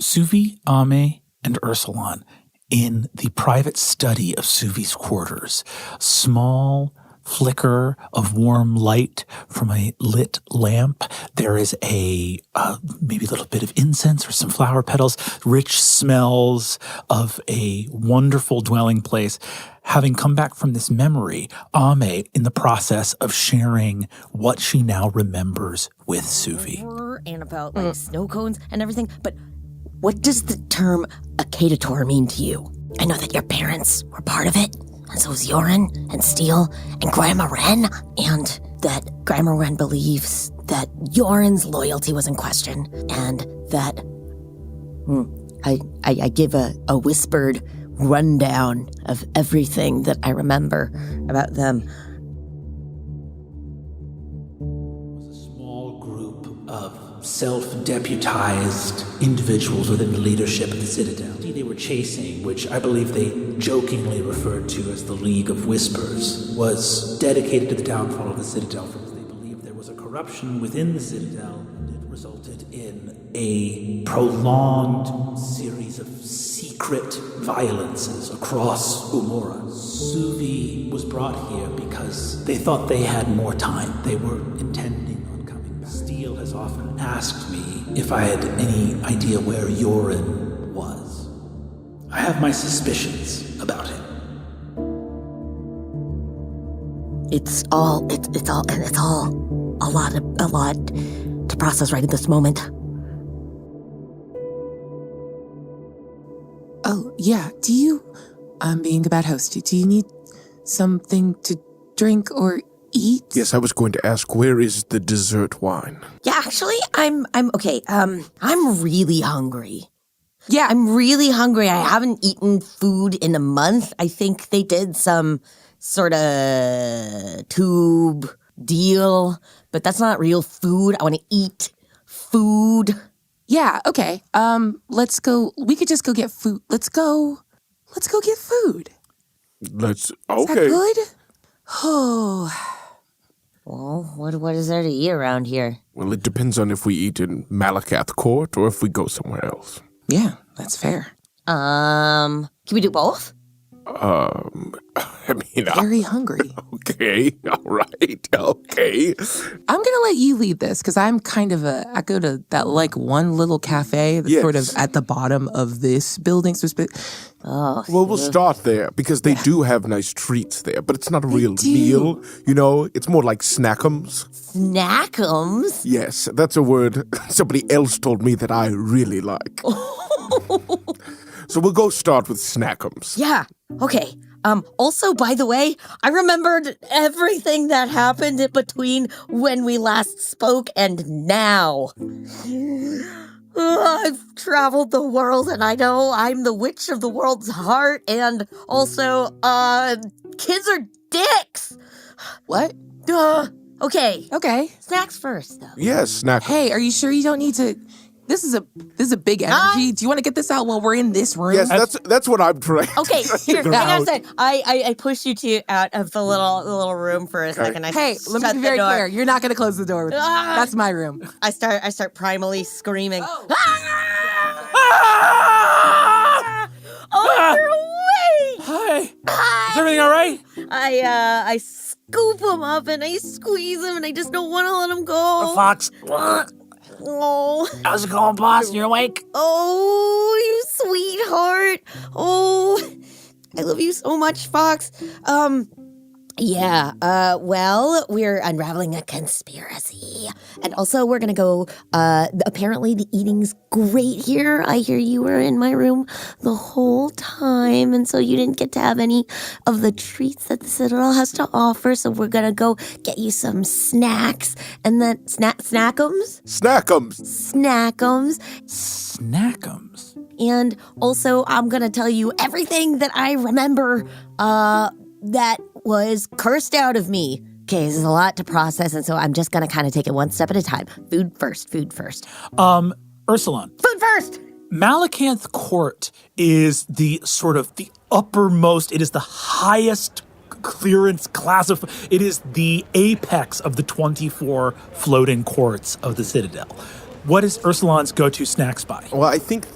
Suvi, Ame, and Ursulon in the private study of Suvi's quarters. Small flicker of warm light from a lit lamp. There is maybe a little bit of incense or some flower petals, rich smells of a wonderful dwelling place. Having come back from this memory, Ame in the process of sharing what she now remembers with Suvi. And about like snow cones and everything, but what does the term Acadator mean to you? I know that your parents were part of it, and so was Yoren and Steele and Grandma Wren, and that Grandma Wren believes that Yoren's loyalty was in question, and that I give a whispered rundown of everything that I remember about them. A small group of self-deputized individuals within the leadership of the Citadel. They were chasing, which I believe they jokingly referred to as the League of Whispers, was dedicated to the downfall of the Citadel because they believed there was a corruption within the Citadel, and it resulted in a prolonged series of secret violences across Umura. Suvi was brought here because they thought they had more time. They were intending on coming back. Steele has often asked me if I had any idea where Yoren was. I have my suspicions about him. It's all a lot to process right at this moment. Yeah, I'm being a bad host. Do you need something to drink or eat? Yes, I was going to ask, where is the dessert wine? Yeah, actually, I'm okay. I'm really hungry. Yeah. I'm really hungry. I haven't eaten food in a month. I think they did some sort of tube deal, but that's not real food. I want to eat food. Yeah, okay. Let's go. We could just go get food. Let's go get food. Okay. Is that good? Oh. Well, what is there to eat around here? Well, it depends on if we eat in Malakath Court or if we go somewhere else. Yeah, that's fair. Can we do both? I mean, Very hungry. okay, all right, okay. I'm going to let you lead this because I'm kind of I go to that like one little cafe that's sort of at the bottom of this building. So Oh, well, we'll start there because they do have nice treats there, but it's not a real meal. You know, it's more like snackums. Snackums? Yes, that's a word somebody else told me that I really like. So we'll go start with snackums. Yeah, okay. Also, by the way, I remembered everything that happened in between when we last spoke and now. I've traveled the world and I know I'm the witch of the world's heart, and also, kids are dicks. What? Okay. Okay. Snacks first, though. Yes, snack. Hey, are you sure you don't need to... This is a big energy. Do you want to get this out while we're in this room? Yes, that's what I'm trying. Okay, here, figure hang on out. a second. I pushed you two out of the little room for a second. Hey, let me be very clear. You're not going to close the door. That's my room. I start primally screaming. Oh. Oh, you're awake! Hi. Is everything all right? I scoop him up and I squeeze him and I just don't want to let him go. Fox. Oh. How's it going, boss? You awake? Oh, you sweetheart. Oh, I love you so much, Fox. Well, we're unraveling a conspiracy. And also, we're gonna go, apparently the eating's great here. I hear you were in my room the whole time, and so you didn't get to have any of the treats that the Citadel has to offer, so we're gonna go get you some snacks, and then, snackums? Snackums. Snackums. Snackums. And also, I'm gonna tell you everything that I remember, that was cursed out of me. Okay, this is a lot to process, and so I'm just gonna kind of take it one step at a time. Food first. Ursulon. Food first! Malakanth Court is the sort of the uppermost, it is the highest clearance class of, it is the apex of the 24 floating courts of the Citadel. What is Ursulon's go-to snack spot? Well, I think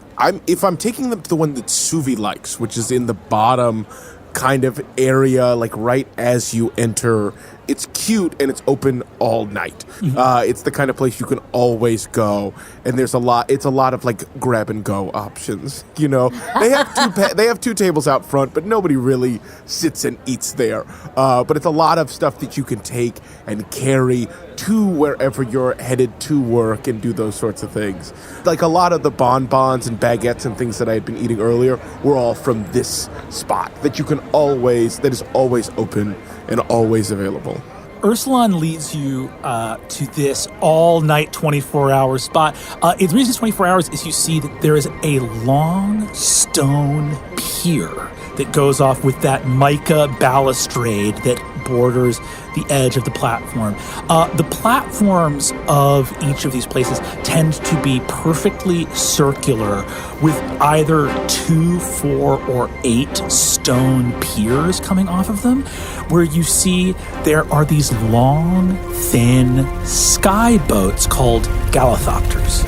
if I'm taking them to the one that Suvi likes, which is in the bottom kind of area, like right as you enter. It's cute and it's open all night. Mm-hmm. It's the kind of place you can always go, and it's a lot of like grab and go options. You know, they have two tables out front, but nobody really sits and eats there. But it's a lot of stuff that you can take and carry to wherever you're headed to work and do those sorts of things. Like a lot of the bonbons and baguettes and things that I had been eating earlier were all from this spot that is always open and always available. Ursulon leads you to this all-night 24-hour spot. The reason it's 24 hours is you see that there is a long stone pier that goes off with that mica balustrade that borders the edge of the platform. The platforms of each of these places tend to be perfectly circular with either 2, 4, or 8 stone piers coming off of them, where you see there are these long, thin sky boats called Galathopters.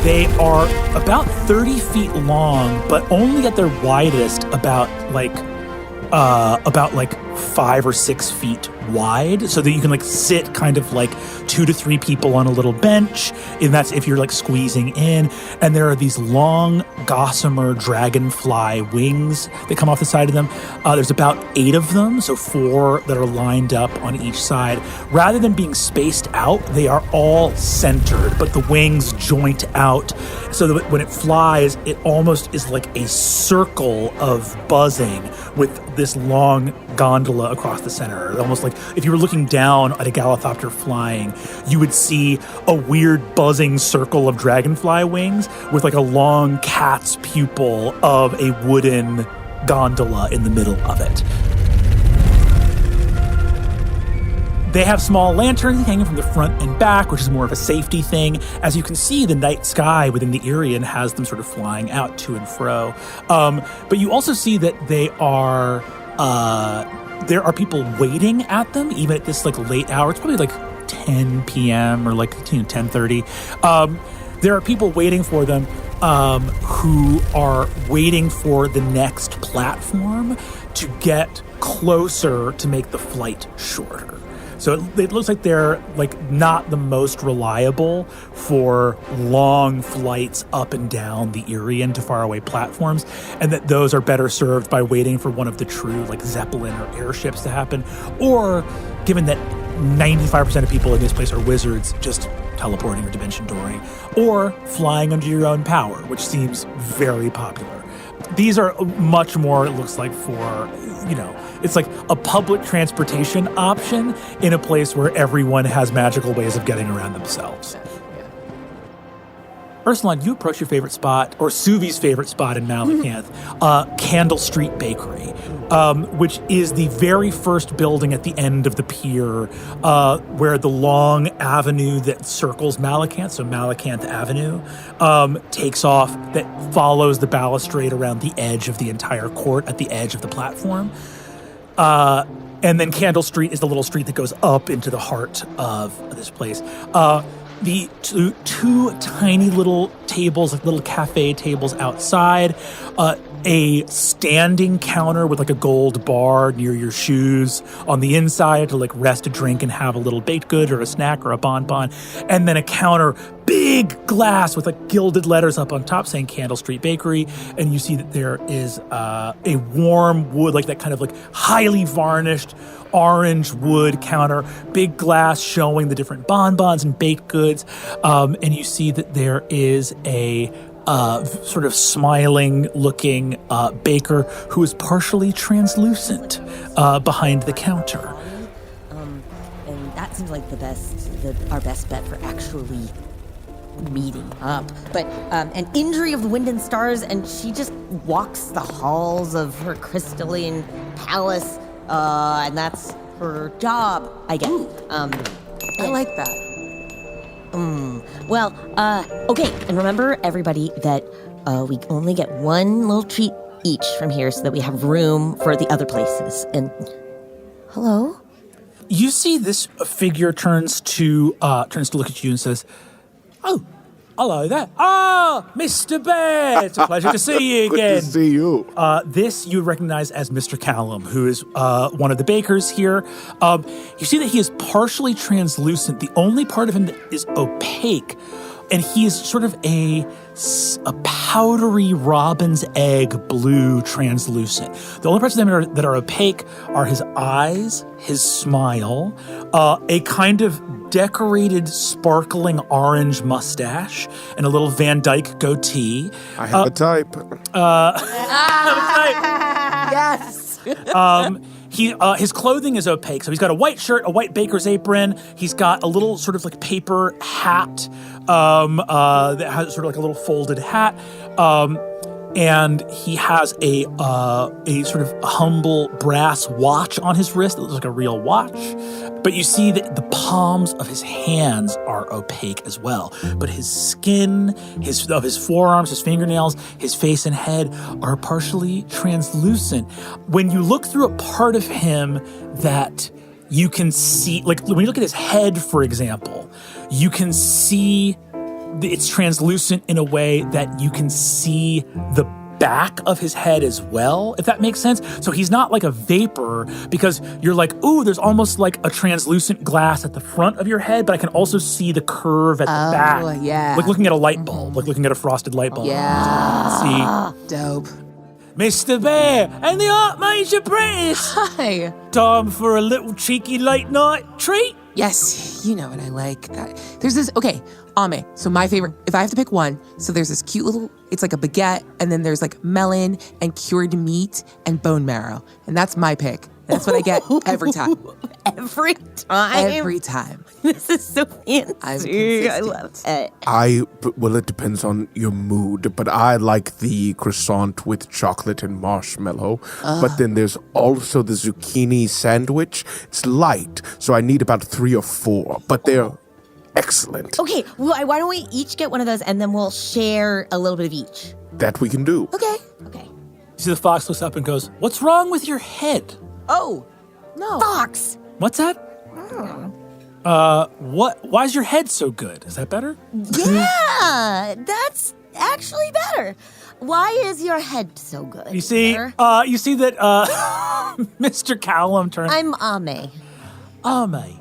They are about 30 feet long, but only at their widest about 5 5 or 6 feet wide, so that you can like sit kind of like 2 to 3 people on a little bench, and that's if you're like squeezing in. And there are these long gossamer dragonfly wings that come off the side of them. There's about 8 of them, so 4 that are lined up on each side. Rather than being spaced out, they are all centered, but the wings joint out so that when it flies, it almost is like a circle of buzzing with this long gondola across the center. Almost like if you were looking down at a Galithopter flying, you would see a weird buzzing circle of dragonfly wings with like a long cat's pupil of a wooden gondola in the middle of it. They have small lanterns hanging from the front and back, which is more of a safety thing. As you can see, the night sky within the Irian has them sort of flying out to and fro. But you also see that there are people waiting at them, even at this like late hour. It's probably like 10 p.m. or like 10:30. There are people waiting for them who are waiting for the next platform to get closer to make the flight shorter. So it looks like they're like not the most reliable for long flights up and down the Irian to faraway platforms, and that those are better served by waiting for one of the true like Zeppelin or airships to happen, or given that 95% of people in this place are wizards, just teleporting or dimension dooring, or flying under your own power, which seems very popular. These are much more, it looks like, for, it's like a public transportation option in a place where everyone has magical ways of getting around themselves. Ursulon, you approach your favorite spot, or Suvi's favorite spot in Malacanth, Candle Street Bakery, which is the very first building at the end of the pier, where the long avenue that circles Malacanth, so Malacanth Avenue, takes off, that follows the balustrade around the edge of the entire court at the edge of the platform. And then Candle Street is the little street that goes up into the heart of this place. The two tiny little tables, like little cafe tables outside, a standing counter with like a gold bar near your shoes on the inside to like rest a drink and have a little baked good or a snack or a bonbon, and then a counter, big glass with like gilded letters up on top saying Candle Street Bakery, and you see that there is a warm wood, like that kind of like highly varnished orange wood counter, big glass showing the different bonbons and baked goods, and you see that there is a sort of smiling-looking baker who is partially translucent behind the counter. And that seems like our best bet for actually meeting up. But an injury of the wind and stars, and she just walks the halls of her crystalline palace. And that's her job, I guess. I like that. Okay. And remember, everybody, that we only get one little treat each from here so that we have room for the other places. And hello? You see this figure turns to look at you and says, "Oh, hello there. Mr. Bear. It's a pleasure to see you again." Good to see you. This you recognize as Mr. Callum, who is one of the bakers here. You see that he is partially translucent. The only part of him that is opaque, and he is sort of a powdery robin's egg blue translucent. The only parts of them that are opaque are his eyes, his smile, a kind of decorated sparkling orange mustache, and a little Van Dyke goatee. I have a type. Yes. His clothing is opaque, so he's got a white shirt, a white baker's apron. He's got a little sort of like paper hat that has sort of like a little folded hat, and he has a sort of humble brass watch on his wrist that looks like a real watch. But you see that the palms of his hands are opaque as well. But his skin, his forearms, his fingernails, his face and head are partially translucent. When you look through a part of him that you can see, like when you look at his head, for example, you can see it's translucent in a way that you can see the back of his head as well, if that makes sense. So he's not like a vapor, because you're like, ooh, there's almost like a translucent glass at the front of your head, but I can also see the curve at the back. Yeah. Like looking at a light bulb, like looking at a frosted light bulb. Yeah. See? Dope. Mr. Bear and the Archmage Apprentice. Hi. Time for a little cheeky late night treat. Yes, you know what I like. There's this, okay, Ame. So my favorite, if I have to pick one, so there's this cute little, it's like a baguette, and then there's like melon and cured meat and bone marrow. And that's my pick. That's what I get every time. Every time? Every time. This is so fancy. I'm consistent. I love it. Well, it depends on your mood, but I like the croissant with chocolate and marshmallow. But then there's also the zucchini sandwich. It's light, so I need about 3 or 4, but they're excellent. Okay, well, why don't we each get one of those and then we'll share a little bit of each? That we can do. Okay. Okay. See, the fox looks up and goes, "What's wrong with your head?" Oh, no. Fox! What's that? Why's your head so good? Is that better? Yeah, that's actually better. Why is your head so good? You see, sir? you see that Mr. Callum turns. I'm Ame. Ame.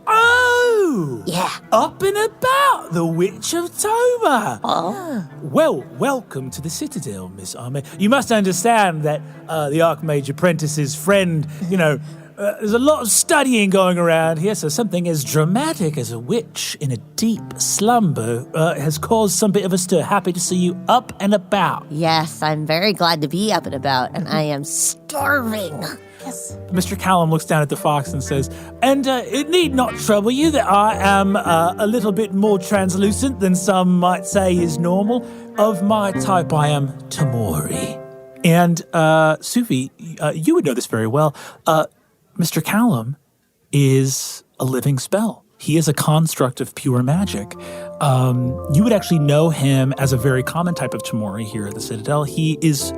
Oh! Yeah. Up and about, the Witch of Toba. Oh. Well, welcome to the Citadel, Miss Ame. You must understand that the Archmage Apprentice's friend, there's a lot of studying going around here, so something as dramatic as a witch in a deep slumber has caused some bit of a stir. Happy to see you up and about. Yes, I'm very glad to be up and about, and I am starving. Yes. Mr. Callum looks down at the fox and says, "And it need not trouble you that I am a little bit more translucent than some might say is normal. Of my type, I am Tamori." And Sufi, you would know this very well. Mr. Callum is a living spell. He is a construct of pure magic. You would actually know him as a very common type of Tamori here at the Citadel. He is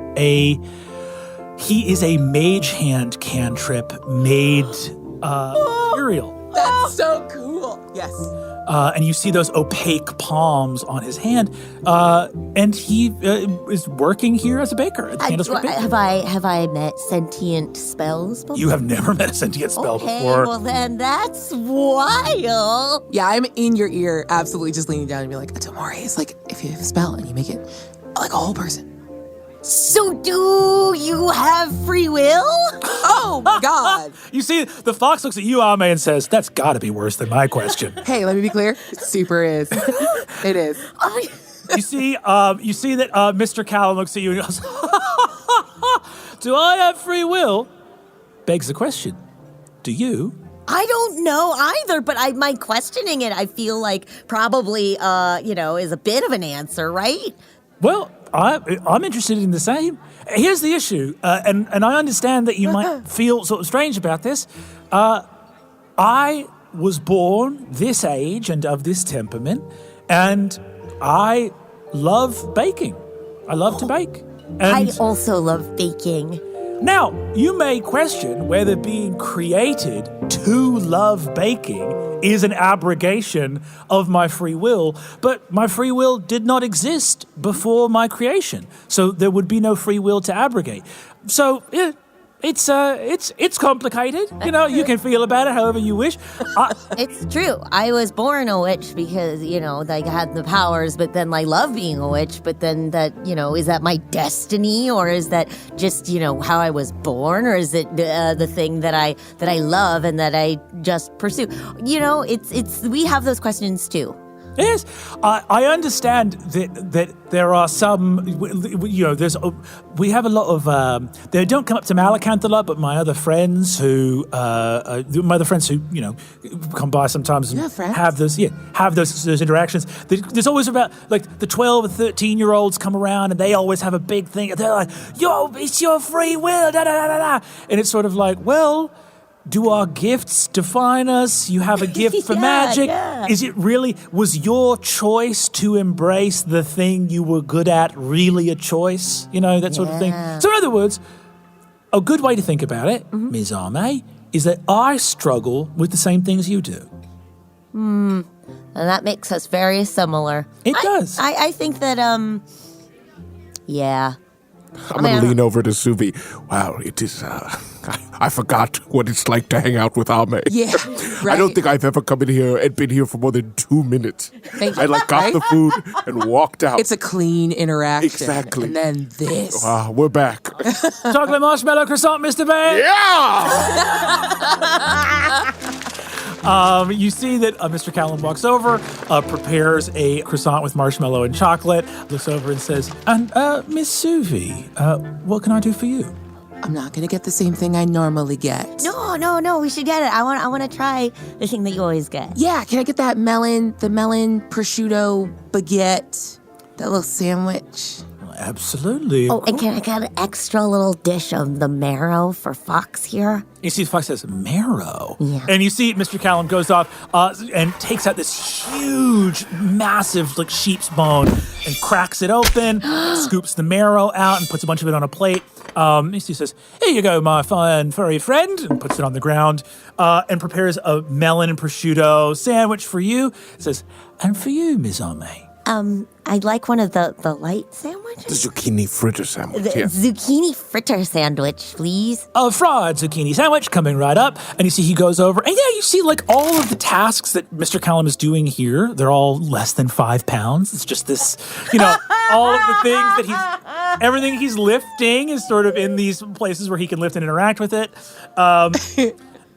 a mage hand cantrip made material. That's so cool. Yes. And you see those opaque palms on his hand. And he is working here as a baker. At the Candlestick Bakery. Have I met sentient spells before? You have never met a sentient spell okay, before. well then that's wild. Yeah, I'm in your ear, absolutely just leaning down and be like, a Tamori is like if you have a spell and you make it like a whole person. So do you have free will? Oh my God. You see, the fox looks at you, Ame, and says, "That's got to be worse than my question." Hey, let me be clear. It super is. It is. You see that Mr. Callum looks at you and goes, "Do I have free will?" Begs the question, do you? I don't know either, but my questioning it, I feel like probably, is a bit of an answer, right? Well, I'm interested in the same. Here's the issue, and I understand that you might feel sort of strange about this. I was born this age and of this temperament, and I love baking. I love to bake. And I also love baking. now, you may question whether being created to love baking is an abrogation of my free will, but my free will did not exist before my creation, so there would be no free will to abrogate. So, yeah, it's complicated. You can feel about it however you wish. It's true. I was born a witch because, I had the powers, but then I love being a witch, but then that, is that my destiny, or is that just, how I was born, or is it the thing that I love and that I just pursue? We have those questions too. Yes, I understand that there are some, we have a lot of, they don't come up to Malacanth a lot, but my other friends who come by sometimes and have those interactions. There's always about, like, the 12 or 13-year-olds come around and they always have a big thing. They're like, "Yo, it's your free will, da da da da da." And it's sort of like, well, do our gifts define us? You have a gift for magic. Yeah. Is it really, was your choice to embrace the thing you were good at really a choice? That sort of thing. So in other words, a good way to think about it, Ms. Ame, is that I struggle with the same things you do. And that makes us very similar. It does. I think that, I'm going to lean over to Suvi. Wow, it is, I forgot what it's like to hang out with Ame. Yeah, right. I don't think I've ever come in here and been here for more than 2 minutes. Thank you. I got the food and walked out. It's a clean interaction. Exactly. And then this. We're back. Chocolate marshmallow croissant, Mr. Bay. Yeah! You see that Mr. Callum walks over, prepares a croissant with marshmallow and chocolate, looks over and says, "And Miss Suvi, what can I do for you?" I'm not going to get the same thing I normally get. No, we should get it. I want to try the thing that you always get. Yeah, can I get the melon prosciutto baguette, that little sandwich? Absolutely. Oh, and can I get an extra little dish of the marrow for Fox here? You see the fox says, "Marrow." Yeah. And you see Mr. Callum goes off and takes out this huge, massive, like sheep's bone and cracks it open, scoops the marrow out and puts a bunch of it on a plate. He says, "Here you go, my fine furry friend," and puts it on the ground and prepares a melon and prosciutto sandwich for you. Says, "And for you, Ms. Ame." I'd like one of the light sandwiches. The zucchini fritter sandwich. The zucchini fritter sandwich, please. A fried zucchini sandwich coming right up. And you see he goes over. And yeah, you see like all of the tasks that Mr. Callum is doing here. They're all less than 5 pounds. It's just this, all of the things that everything he's lifting is sort of in these places where he can lift and interact with it.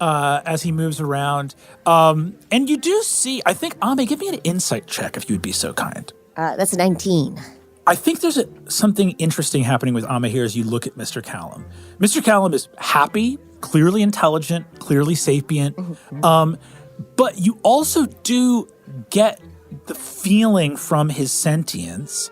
As he moves around. And you do see, I think, Ame, give me an insight check if you would be so kind. That's a 19. I think there's something interesting happening with Ame here as you look at Mr. Callum. Mr. Callum is happy, clearly intelligent, clearly sapient, but you also do get the feeling from his sentience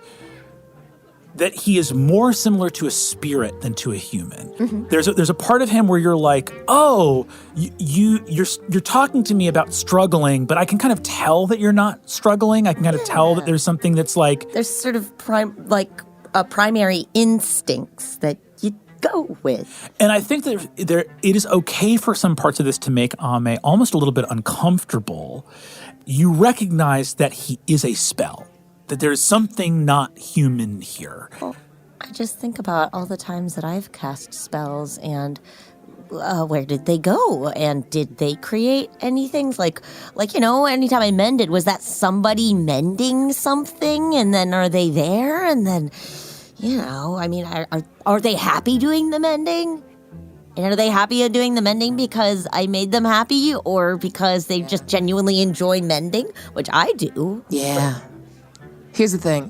that he is more similar to a spirit than to a human. Mm-hmm. There's a part of him where you're like, oh, you're talking to me about struggling, but I can kind of tell that you're not struggling. I can kind of tell that there's something that's like there's sort of primary instincts that you go with. And I think that it is okay for some parts of this to make Ame almost a little bit uncomfortable. You recognize that he is a spell. That there's something not human here. Well, I just think about all the times that I've cast spells and where did they go? And did they create anything? Like anytime I mended, was that somebody mending something? And then are they there? And then, are they happy doing the mending? And are they happy at doing the mending because I made them happy or because they just genuinely enjoy mending, which I do? Yeah. Here's the thing.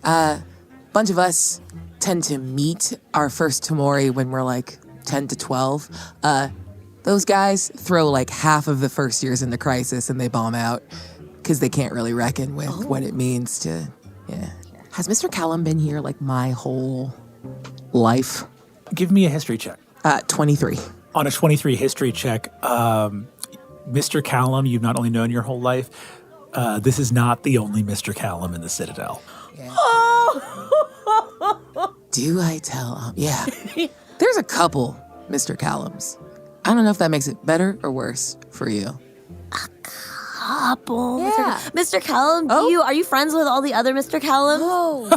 Bunch of us tend to meet our first Tamori when we're like 10 to 12. Those guys throw like half of the first years into Crisis and they bomb out because they can't really reckon with what it means to, Has Mr. Callum been here like my whole life? Give me a history check. 23. On a 23 history check, Mr. Callum, you've not only known your whole life, this is not the only Mr. Callum in the Citadel. Yeah. Do I tell? Yeah. There's a couple Mr. Callums. I don't know if that makes it better or worse for you. Couple. Yeah. Mr. Callum, are you friends with all the other Mr. Callums? Oh.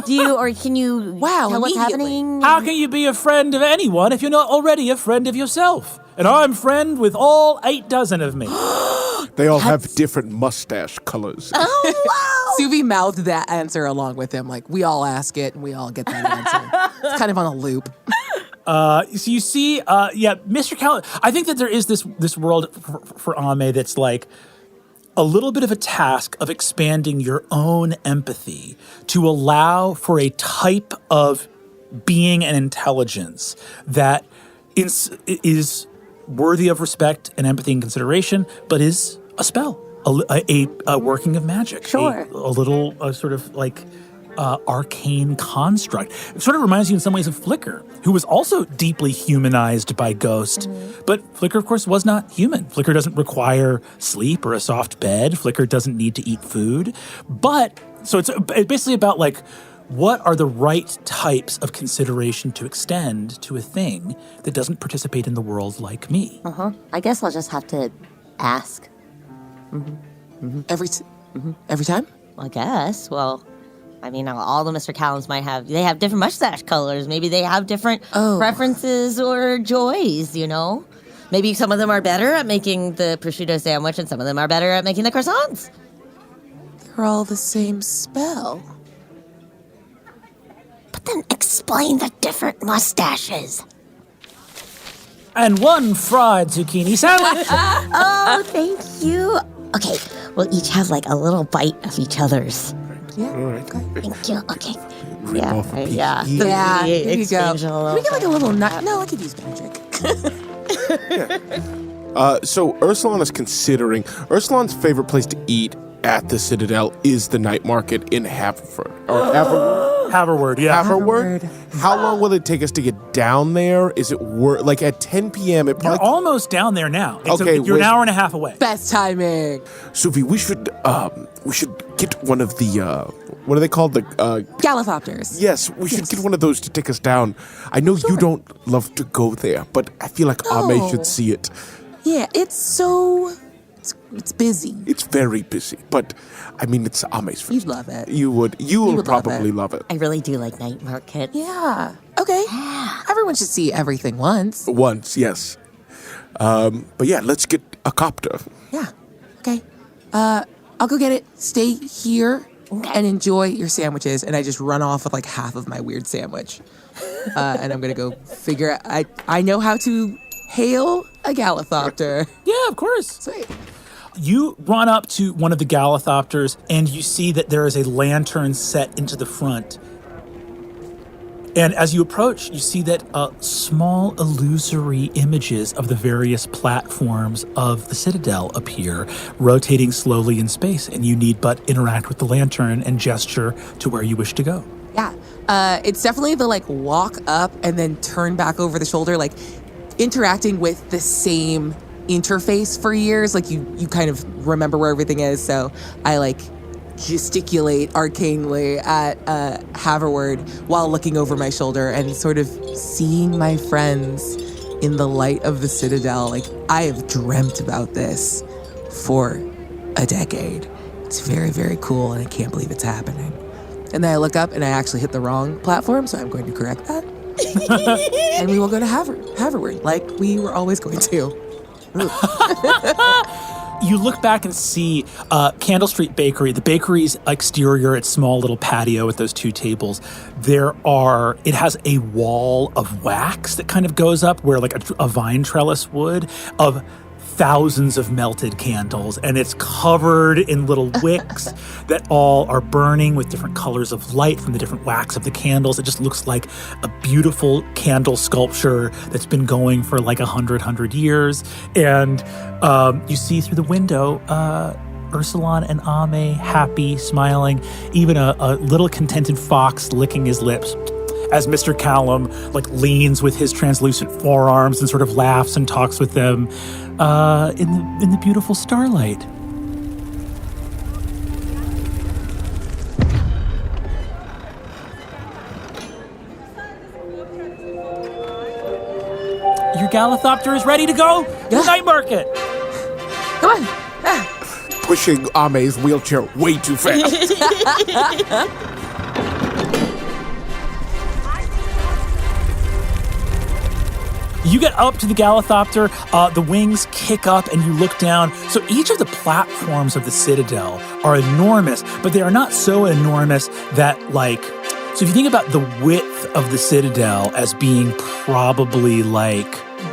Can you tell what's happening? How can you be a friend of anyone if you're not already a friend of yourself? And I'm friend with all 8 dozen of me. They all have different mustache colors. Oh, wow. Suvi mouthed that answer along with him. Like, we all ask it, and we all get that answer. It's kind of on a loop. So you see, Mr. Callum, I think that there is this world for Ame that's like a little bit of a task of expanding your own empathy to allow for a type of being and intelligence that is worthy of respect and empathy and consideration, but is a spell, a working of magic. Sure. A little sort of like arcane construct. It sort of reminds you in some ways of Flicker, who was also deeply humanized by Ghost. Mm-hmm. But Flicker, of course, was not human. Flicker doesn't require sleep or a soft bed. Flicker doesn't need to eat food. But, so it's basically about like, what are the right types of consideration to extend to a thing that doesn't participate in the world like me? Uh-huh. I guess I'll just have to ask. Mm-hmm. Every time? I guess. Well, I mean, all the Mr. Callums might have, they have different mustache colors. Maybe they have different preferences or joys, you know? Maybe some of them are better at making the prosciutto sandwich and some of them are better at making the croissants. They're all the same spell. But then explain the different mustaches. And one fried zucchini sandwich. Oh, thank you. Okay, we'll each have like a little bite of each other's. Yeah. All right. Thank you. Okay. Rip off a piece. Yeah. Yeah, The here you go. exchange a little We get like a bit. little nut. No, I could use magic. So Ursulon is considering, Ursulon's favorite place to eat at the Citadel is the night market in Haverford. Or Haverward, yeah. Haverford? How long will it take us to get down there? Is it like at 10 p.m.? It You're probably. almost down there now. Okay, You're an hour and a half away. Best timing. Suvi, we should get one of the what are they called? The Gallithopters. yes, we should get one of those to take us down. I know you don't love to go there, but I feel like Ame should see it. Yeah, it's busy. It's very busy, but I mean it's Ame's food. You'd love it. You would would love probably it. love it. I really do like night markets. Yeah. Okay. Everyone should see everything once. Once, yes. But yeah, let's get a copter. Yeah. Okay. I'll go get it. Stay here and enjoy your sandwiches. And I just run off with like half of my weird sandwich. And I'm gonna go figure out. I know how to hail a Gallithopter. Yeah, of course. Sweet. You run up to one of the Gallithopters and you see that there is a lantern set into the front. And as you approach, you see that small illusory images of the various platforms of the Citadel appear, rotating slowly in space, and you need but interact with the lantern and gesture to where you wish to go. Yeah. It's definitely the like walk up and then turn back over the shoulder, like interacting with the same interface for years. Like you kind of remember where everything is. So I like gesticulate arcanely at Haverward while looking over my shoulder and sort of seeing my friends in the light of the Citadel. Like I have dreamt about this for a decade. It's very, very cool and I can't believe it's happening. And then I look up and I actually hit the wrong platform, so I'm going to correct that. And we will go to Haverward like we were always going to. You look back and see Candle Street Bakery. The bakery's exterior, its small little patio with those two tables. It has a wall of wax that kind of goes up where like a vine trellis would, of thousands of melted candles, and it's covered in little wicks that all are burning with different colors of light from the different wax of the candles. It just looks like a beautiful candle sculpture that's been going for like 100 years. And you see through the window Ursulon and Ame happy, smiling, even a little contented fox licking his lips as Mr. Callum like leans with his translucent forearms and sort of laughs and talks with them in the beautiful starlight. Your Gallithopter is ready to go to the night market. Come on. Pushing Ame's wheelchair way too fast. You get up to the Gallithopter, the wings kick up, and you look down. So each of the platforms of the Citadel are enormous, but they are not so enormous that, like... So if you think about the width of the Citadel as being probably, like,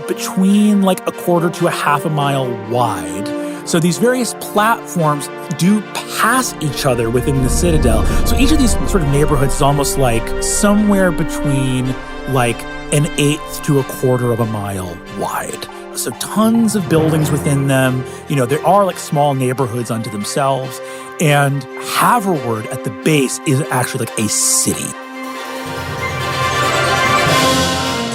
between, like, a quarter to a half a mile wide. So these various platforms do pass each other within the Citadel. So each of these sort of neighborhoods is almost like somewhere between, like, an eighth to a quarter of a mile wide. So tons of buildings within them. You know, there are like small neighborhoods unto themselves. And Haverward at the base is actually like a city.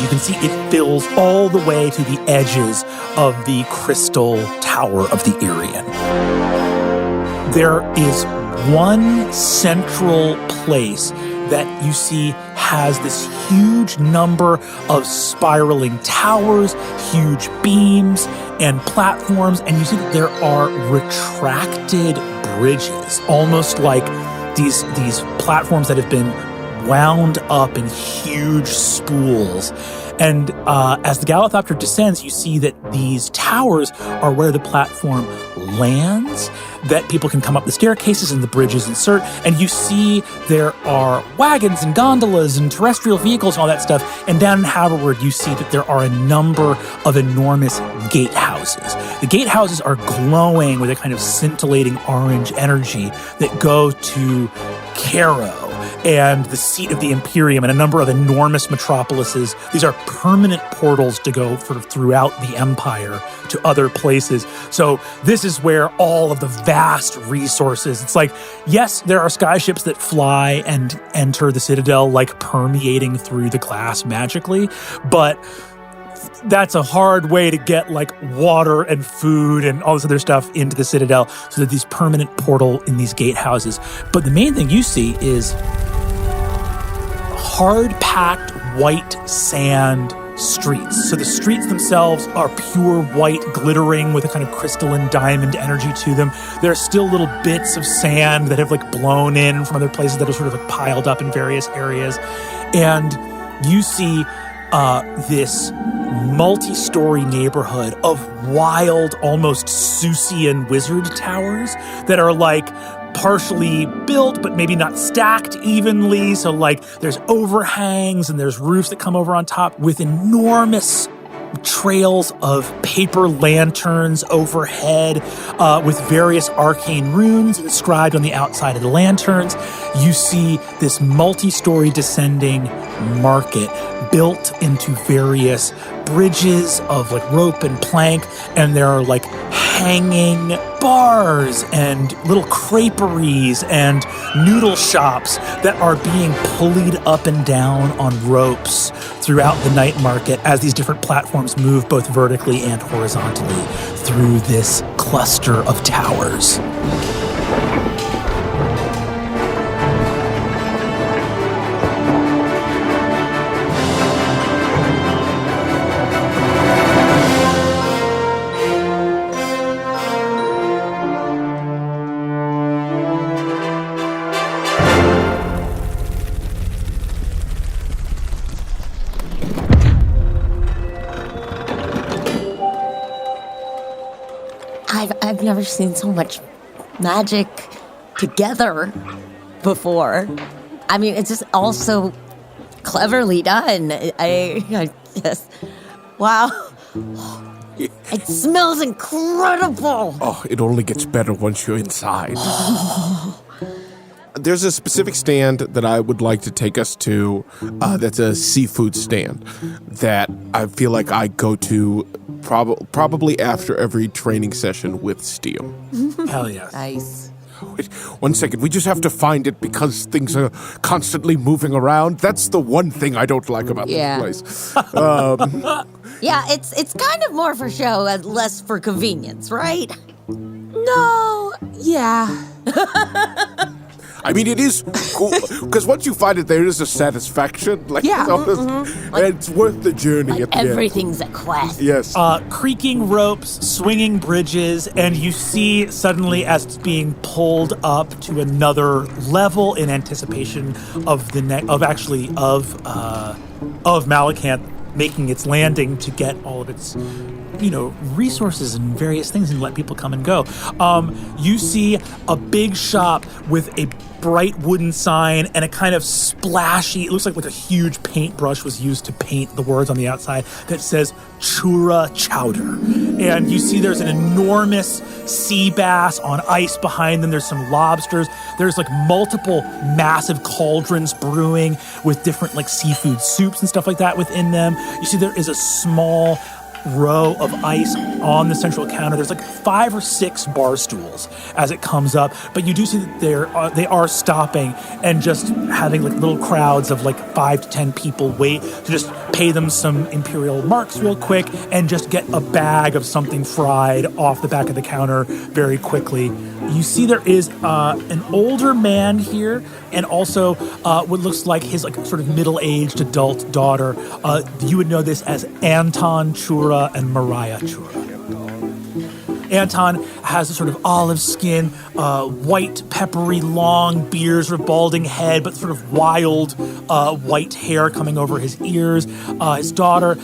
You can see it fills all the way to the edges of the crystal tower of the Irian. There is one central place that you see has this huge number of spiraling towers, huge beams, and platforms, and you see that there are retracted bridges, almost like these platforms that have been wound up in huge spools. And as the Gallithopter descends, you see that these towers are where the platform lands, that people can come up the staircases and the bridges insert. And you see there are wagons and gondolas and terrestrial vehicles and all that stuff. And down in Haverward, you see that there are a number of enormous gatehouses. The gatehouses are glowing with a kind of scintillating orange energy that go to Cairo and the seat of the Imperium and a number of enormous metropolises. These are permanent portals to go sort of throughout the Empire to other places. So this is where all of the vast resources, it's like, yes, there are skyships that fly and enter the Citadel, like permeating through the glass magically, but that's a hard way to get like water and food and all this other stuff into the Citadel. So that these permanent portal in these gatehouses. But the main thing you see is hard-packed white sand streets. So the streets themselves are pure white, glittering with a kind of crystalline diamond energy to them. There are still little bits of sand that have like blown in from other places that are sort of like piled up in various areas. And you see this multi-story neighborhood of wild, almost Seussian wizard towers that are like partially built, but maybe not stacked evenly. So like there's overhangs and there's roofs that come over on top with enormous trails of paper lanterns overhead with various arcane runes inscribed on the outside of the lanterns. You see this multi-story descending market built into various bridges of like rope and plank, and there are like hanging bars and little creperies and noodle shops that are being pulleyed up and down on ropes throughout the night market as these different platforms move both vertically and horizontally through this cluster of towers. I've never seen so much magic together before. I mean, it's just all so cleverly done. I just, wow. It smells incredible. Oh, it only gets better once you're inside. There's a specific stand that I would like to take us to that's a seafood stand that I feel like I go to probably after every training session with Steel. Hell yes. Nice. Wait, 1 second. We just have to find it because things are constantly moving around. That's the one thing I don't like about this place. Yeah, it's kind of more for show and less for convenience, right? No, yeah. I mean, it is cool because once you find it, there is a satisfaction. Like, Yeah. and it's worth the journey at the end. Everything's a quest. Yes. Creaking ropes, swinging bridges, and you see suddenly as it's being pulled up to another level in anticipation of of Malakant making its landing to get all of its resources and various things and let people come and go. You see a big shop with a bright wooden sign and a kind of splashy, it looks like a huge paintbrush was used to paint the words on the outside that says Chura Chowder. And you see there's an enormous sea bass on ice behind them. There's some lobsters. There's multiple massive cauldrons brewing with different seafood soups and stuff like that within them. You see there is a small row of ice on the central counter. There's 5 or 6 bar stools as it comes up, but you do see that they are stopping and just having little crowds of 5 to 10 people wait to just pay them some imperial marks real quick and just get a bag of something fried off the back of the counter very quickly. You see there is an older man here and also what looks like his sort of middle-aged adult daughter. You would know this as Anton Chura and Mariah Chura. Anton has a sort of olive skin, white, peppery, long beard, sort of balding head, but sort of wild white hair coming over his ears. His daughter,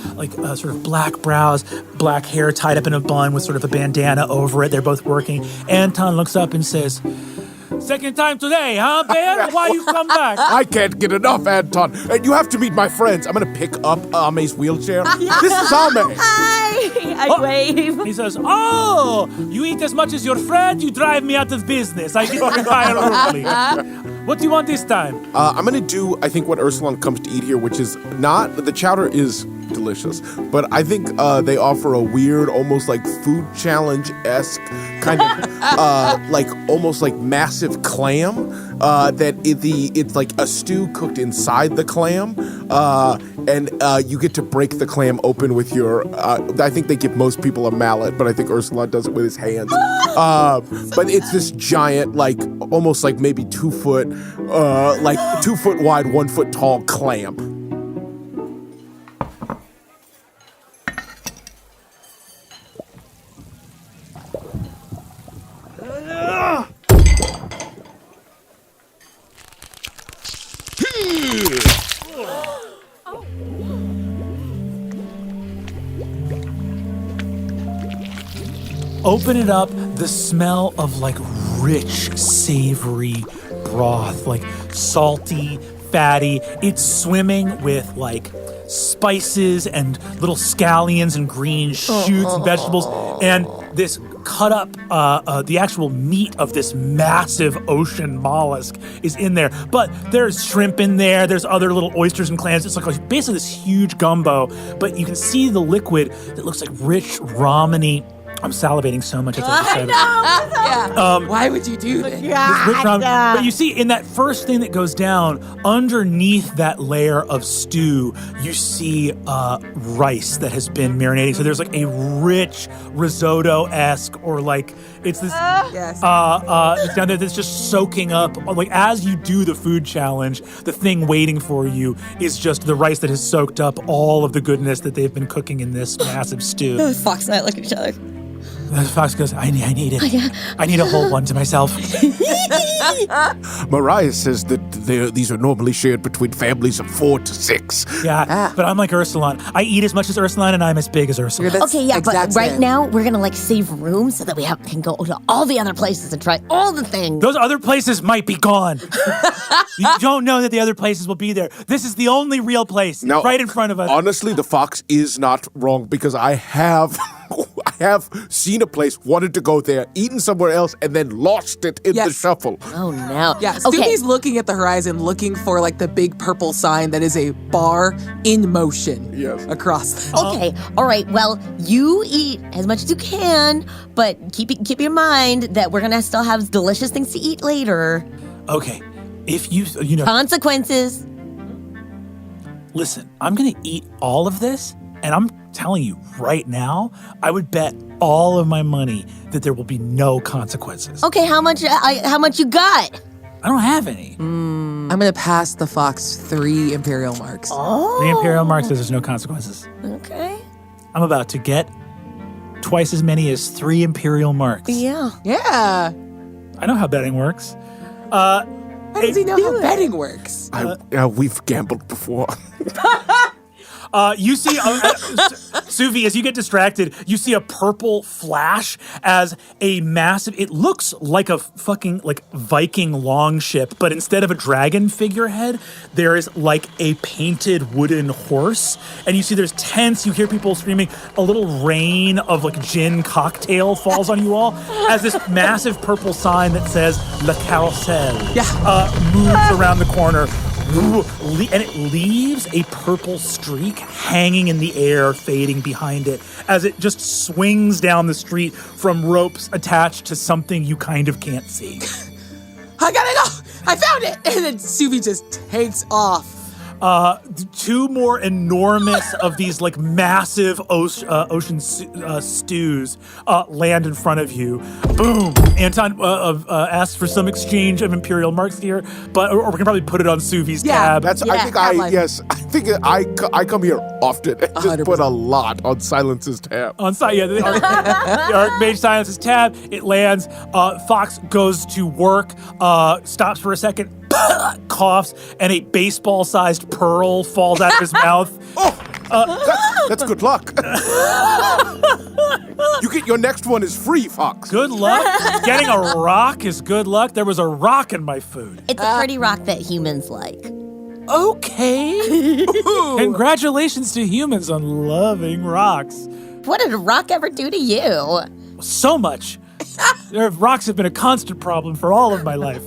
sort of black brows, black hair tied up in a bun with sort of a bandana over it. They're both working. Anton looks up and says, "Second time today, huh, Bear? Why you come back?" I can't get enough, Anton. You have to meet my friends. I'm going to pick up Ame's wheelchair. This is Ame. Hi! I wave. He says, "Oh, you eat as much as your friend? You drive me out of business. I get retire early. What do you want this time?" I'm going to do, I think, what Ursulon comes to eat here, which is not, the chowder is delicious, but I think they offer a weird, almost like food challenge-esque kind of, almost like massive clam, that it's like a stew cooked inside the clam, and you get to break the clam open with your, I think they give most people a mallet, but I think Ursulon does it with his hands. But it's this giant, almost like maybe 2 foot, 2 foot wide, 1 foot tall clam. Open it up, the smell of rich, savory broth, salty, fatty. It's swimming with spices and little scallions and green shoots and vegetables, and this cut up, the actual meat of this massive ocean mollusk is in there. But there's shrimp in there, there's other little oysters and clams. It's basically this huge gumbo, but you can see the liquid that looks like rich, ramen-y. I'm salivating so much. I know. Why would you do this? But you see, in that first thing that goes down, underneath that layer of stew, you see rice that has been marinating. So there's a rich risotto-esque, or it's this it's down there that's just soaking up. As you do the food challenge, the thing waiting for you is just the rice that has soaked up all of the goodness that they've been cooking in this massive stew. Fox and I look at each other. The fox goes, I need it. I need a whole one to myself. Mariah says that these are normally shared between families of 4 to 6. Yeah, but I'm like Ursulon. I eat as much as Ursulon, and I'm as big as Ursulon. Okay, yeah, but right now we're gonna save room so that we can go to all the other places and try all the things. Those other places might be gone. You don't know that the other places will be there. This is the only real place right in front of us. Honestly, the fox is not wrong, because I have seen a place, wanted to go there, eaten somewhere else, and then lost it in the shuffle. Oh, no. Yeah, Stevie's looking at the horizon, looking for the big purple sign that is a bar in motion across. Okay, all right, well, you eat as much as you can, but keep in mind that we're going to still have delicious things to eat later. Okay, if you know... Consequences. Listen, I'm going to eat all of this, and I'm telling you right now, I would bet all of my money that there will be no consequences. Okay, how much you got? I don't have any. I'm going to pass the fox 3 imperial marks. Oh. 3 imperial marks says there's no consequences. Okay. I'm about to get twice as many as 3 imperial marks. Yeah. Yeah. I know how betting works. How does he know how betting works? We've gambled before. You see, Suvi, as you get distracted, you see a purple flash as a massive, it looks like a fucking, Viking longship, but instead of a dragon figurehead, there is, a painted wooden horse. And you see there's tents, you hear people screaming, a little rain of, gin cocktail falls on you all, as this massive purple sign that says, Le Carrousel, moves around the corner. And it leaves a purple streak hanging in the air, fading behind it, as it just swings down the street from ropes attached to something you kind of can't see. I gotta go! I found it! And then Suvi just takes off. two more enormous of these like massive ocean stews land in front of you. Boom. Anton asked for some exchange of Imperial marks here, but or we can probably put it on Suvi's tab. I think I come here often and just 100%. put a lot on Silence's tab. On site, yeah, the Archmage Silence's tab. It lands. Fox goes to work, stops for a second, coughs, and a baseball-sized pearl falls out of his mouth. That's good luck. You get your next one is free, Fox. Good luck. Getting a rock is good luck. There was a rock in my food. It's a pretty rock that humans like. Okay. Congratulations to humans on loving rocks. What did a rock ever do to you? So much. Rocks have been a constant problem for all of my life.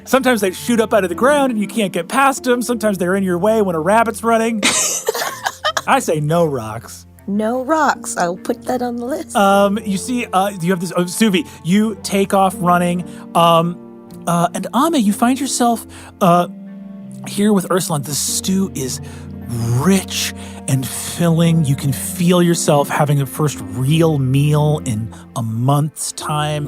Sometimes they shoot up out of the ground and you can't get past them. Sometimes they're in your way when a rabbit's running. I say no rocks. No rocks. I'll put that on the list. You see, you have this, Suvi, you take off running, and Ame, you find yourself, here with Ursulon. The stew is rich and filling. You can feel yourself having a first real meal in a month's time.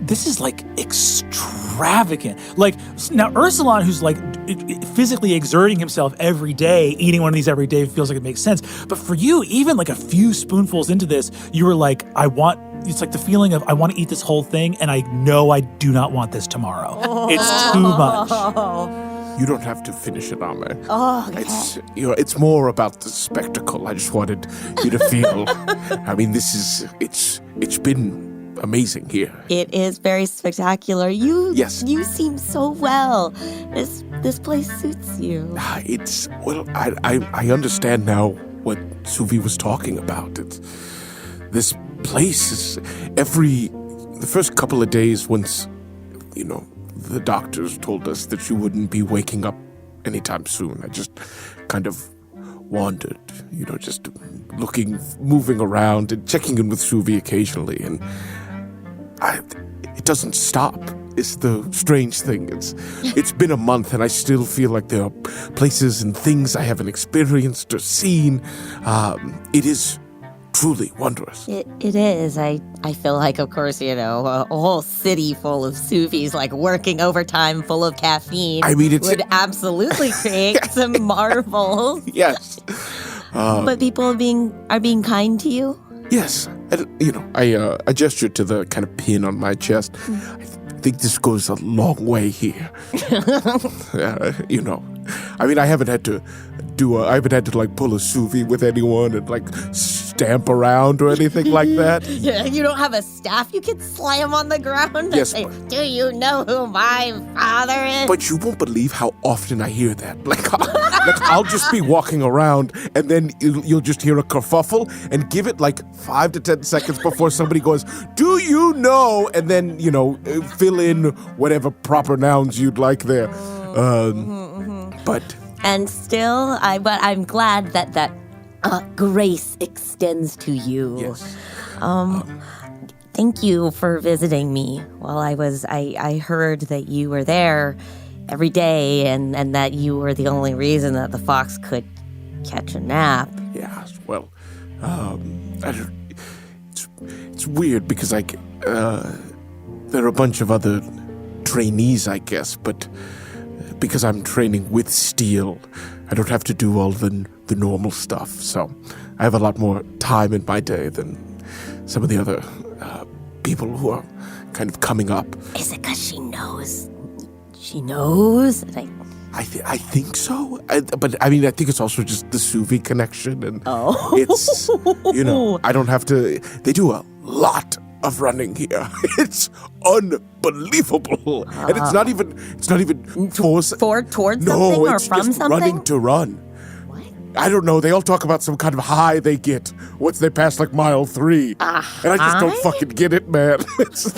This is like extravagant. Like now, Ursulon, who's like physically exerting himself every day, eating one of these every day feels like it makes sense. But for you, even like a few spoonfuls into this, you were like, it's like the feeling of I want to eat this whole thing, and I know I do not want this tomorrow. It's too much. You don't have to finish it, Ame. Oh, okay. It's more about the spectacle. I just wanted you to feel. I mean, it's been amazing here. It is very spectacular. You seem so well. This place suits you. I understand now what Suvi was talking about. This place is the first couple of days once, the doctors told us that you wouldn't be waking up anytime soon. I just kind of wandered, just moving around and checking in with Suvi occasionally, and it doesn't stop. It's the strange thing. It's been a month, and I still feel like there are places and things I haven't experienced or seen. It is truly wondrous. It is. I feel like, of course, a whole city full of Suvis, like working overtime, full of caffeine. I mean, would absolutely create some marvels. Yes. But people are being kind to you. Yes. And, I gestured to the kind of pin on my chest. I think this goes a long way here. I mean, I haven't had to pull a Suvi with anyone and stamp around or anything like that. Yeah, you don't have a staff you could slam on the ground? Yes, and say, do you know who my father is? But you won't believe how often I hear that. I'll just be walking around and then you'll just hear a kerfuffle and give it 5 to 10 seconds before somebody goes, do you know? And then, fill in whatever proper nouns you'd like there. But... And still, I'm glad that grace extends to you. Yes. Thank you for visiting me while I heard that you were there every day and that you were the only reason that the fox could catch a nap. Yeah, well, it's weird because there are a bunch of other trainees, I guess, but because I'm training with steel, I don't have to do all the normal stuff, so I have a lot more time in my day than some of the other people who are kind of coming up. Is it because she knows? She knows? I think so, but I mean, I think it's also just the Suvi connection, and it's, I don't have to, they do a lot of running here. It's unbelievable. And it's not even towards something or it's from just something? running to run. What? I don't know. They all talk about some kind of high they get once they pass mile 3. And I just don't fucking get it, man. It's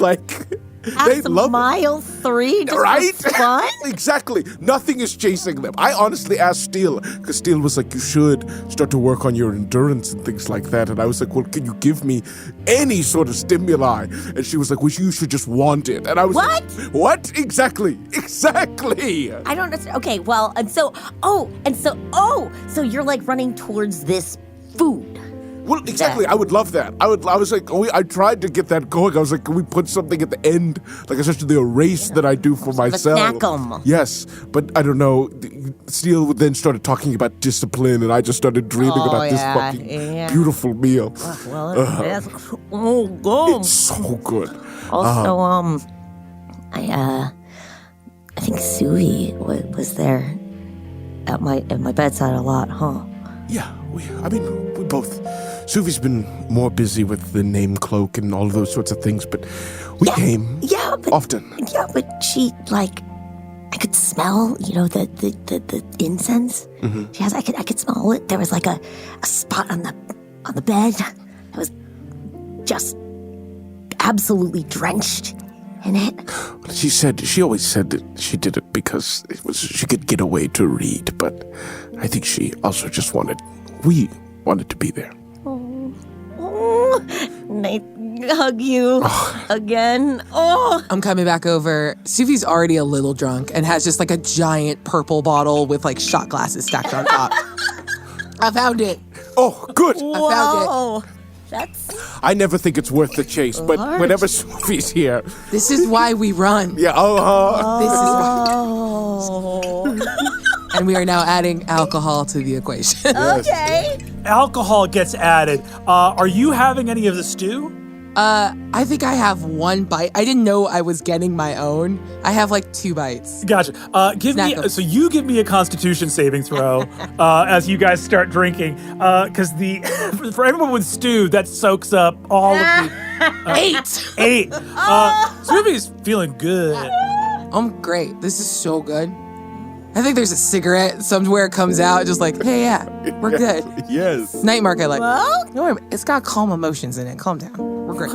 They love it. mile 3 just Right? for fun? Exactly. Nothing is chasing them. I honestly asked Steele, because Steele was like, you should start to work on your endurance and things like that. And I was like, well, can you give me any sort of stimuli? And she was like, well, you should just want it. And I was like, what? Exactly. I don't understand. Okay, well, so you're like running towards this food. Well, exactly. I would love that. I was like, I tried to get that going. I was like, can we put something at the end, like essentially the race that I do for myself? Snack 'em. Yes, but I don't know. Steele then started talking about discipline, and I just started dreaming about this fucking beautiful meal. It's so good. Also, I think Suvi was there at my bedside a lot, huh? Yeah, we both. Suvi's been more busy with the name cloak and all of those sorts of things, but we came often. Yeah, but she, like, I could smell, the incense. Mm-hmm. She has, I could smell it. There was like a spot on the bed that was just absolutely drenched in it. She always said that she did it because she could get away to read, but I think she also just we wanted to be there. Nice hug you again. I'm coming back over. Suvi's already a little drunk and has just like a giant purple bottle with like shot glasses stacked on top. I found it. Oh, good. I found it. I never think it's worth the chase, but whenever Suvi's here. This is why we run. Yeah, This is why. And we are now adding alcohol to the equation. Yes. Okay. Alcohol gets added. Are you having any of the stew? I think I have one bite. I didn't know I was getting my own. I have like 2 bites. Gotcha. So you give me a Constitution saving throw as you guys start drinking, because for everyone with stew that soaks up all of the 8. Suvi's feeling good. I'm great. This is so good. I think there's a cigarette somewhere it comes out, just like, hey, we're good. Yes. Night market, like, Well? don't worry, it's got calm emotions in it. Calm down. We're great.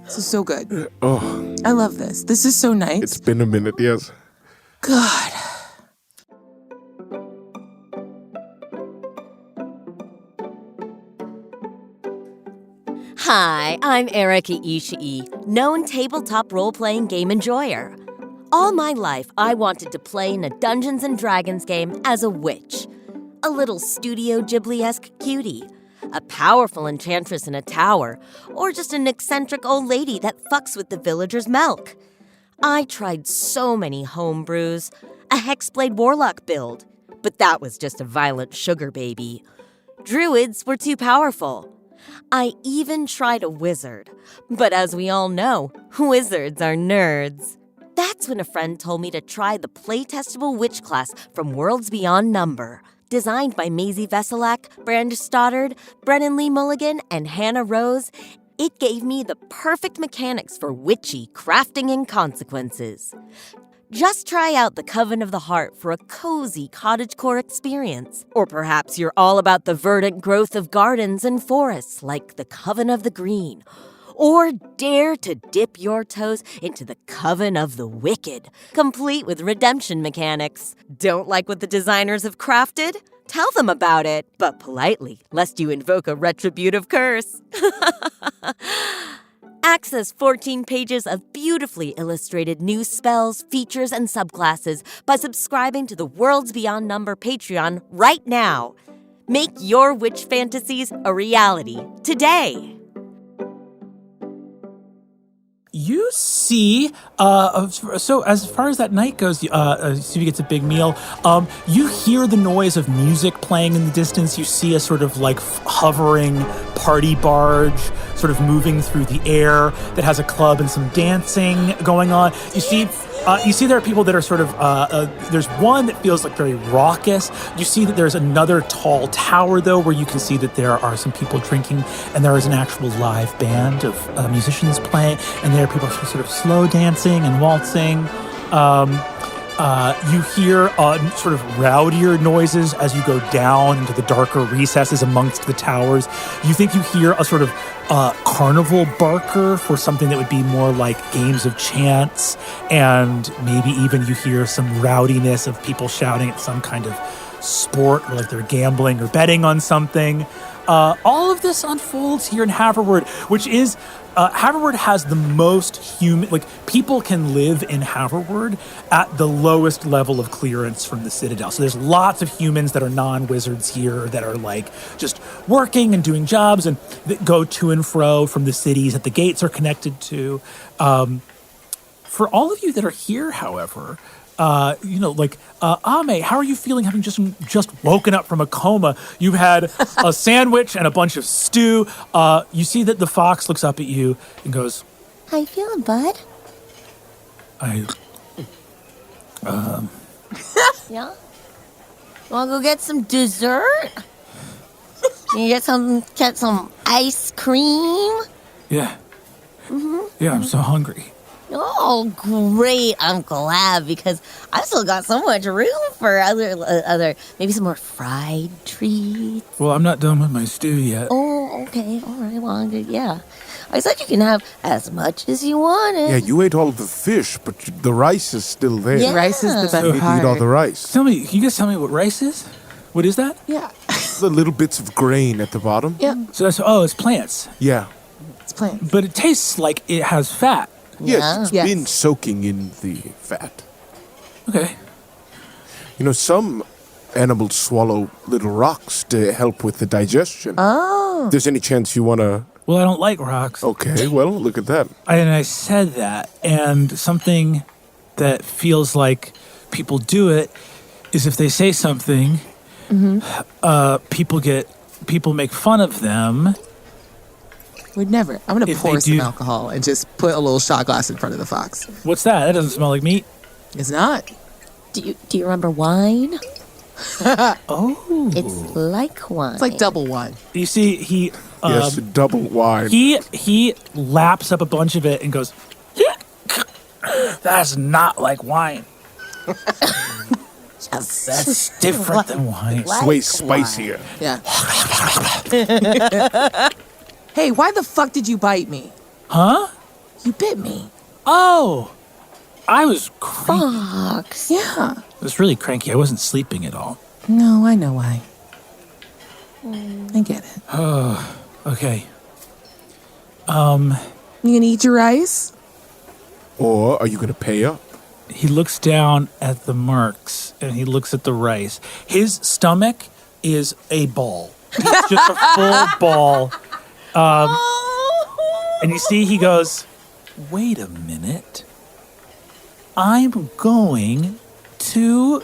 This is so good. Oh, I love this. This is so nice. it's been a minute, yes. God. Hi, I'm Erika Ishii, known tabletop role-playing game enjoyer. All my life, I wanted to play in a Dungeons & Dragons game as a witch. A little Studio Ghibli-esque cutie. A powerful enchantress in a tower. Or just an eccentric old lady that fucks with the villagers' milk. I tried so many homebrews. A Hexblade Warlock build. But that was just a violent sugar baby. Druids were too powerful. I even tried a wizard. But as we all know, wizards are nerds. That's when a friend told me to try the playtestable witch class from Worlds Beyond Number, designed by Maisie Veselak, Brandis Stoddard, Brennan Lee Mulligan, and Hannah Rose. It gave me the perfect mechanics for witchy crafting and consequences. Just try out the Coven of the Heart for a cozy cottagecore experience. Or perhaps you're all about the verdant growth of gardens and forests like the Coven of the Green. Or dare to dip your toes into the Coven of the Wicked, complete with redemption mechanics. Don't like what the designers have crafted? Tell them about it, but politely, lest you invoke a retributive curse. Access 14 pages of beautifully illustrated new spells, features, and subclasses by subscribing to the Worlds Beyond Number Patreon right now. Make your witch fantasies a reality today. You see, so as far as that night goes, Suvi gets a big meal. You hear the noise of music playing in the distance. You see a sort of like hovering party barge sort of moving through the air that has a club and some dancing going on. You see there are people that are sort of, there's one that feels like very raucous. You see that there's another tall tower, though, where you can see that there are some people drinking, and there is an actual live band of musicians playing, and there are people sort of slow dancing and waltzing. You hear sort of rowdier noises as you go down into the darker recesses amongst the towers. You think you hear a sort of carnival barker for something that would be more like games of chance, and maybe even you hear some rowdiness of people shouting at some kind of sport, or like they're gambling or betting on something. All of this unfolds here in Haverwood, which is Haverwood has the most human, like people can live in Haverwood at the lowest level of clearance from the Citadel. So there's lots of humans that are non-wizards here that are like just working and doing jobs and that go to and fro from the cities that the gates are connected to. For all of you that are here, however, Ame, how are you feeling having just woken up from a coma? You've had a sandwich and a bunch of stew. You see that the fox looks up at you and goes, How you feeling, bud? Yeah? Wanna go get some dessert? Can you get some ice cream? Yeah. Yeah, I'm so hungry. Oh, great. I'm glad because I've still got so much room for other maybe some more fried treats. Well, I'm not done with my stew yet. Oh, okay. All right. Well, yeah. I said you can have as much as you wanted. Yeah, you ate all of the fish, but the rice is still there. Yeah. Rice is the best You part. eat all the rice. Can you guys tell me what rice is? What is that? Yeah. The little bits of grain at the bottom. Yeah. So it's plants. Yeah. It's plants. But it tastes like it has fat. Yes, it's Yes. been soaking in the fat. Okay. You know, some animals swallow little rocks to help with the digestion. Oh. If there's any chance you want to... Well, I don't like rocks. Okay, well, look at that. And I said that, and something that feels like people do it is if they say something, people make fun of them. Would never. I'm going to If they pour some do- alcohol and just put a little shot glass in front of the fox. What's that? That doesn't smell like meat. It's not. Do you remember wine? Oh. It's like wine. It's like double wine. You see, he Yes, double wine. he laps up a bunch of it and goes, that's not like wine. That's different than wine. It's way spicier. Yeah. Hey, why the fuck did you bite me? Huh? You bit me. Oh, I was cranky. Fox. Yeah. I was really cranky. I wasn't sleeping at all. No, I know why. I get it. Okay. You gonna eat your rice? Or are you going to pay up? He looks down at the marks and he looks at the rice. His stomach is a ball. It's just a full ball. And you see, he goes, wait a minute. I'm going to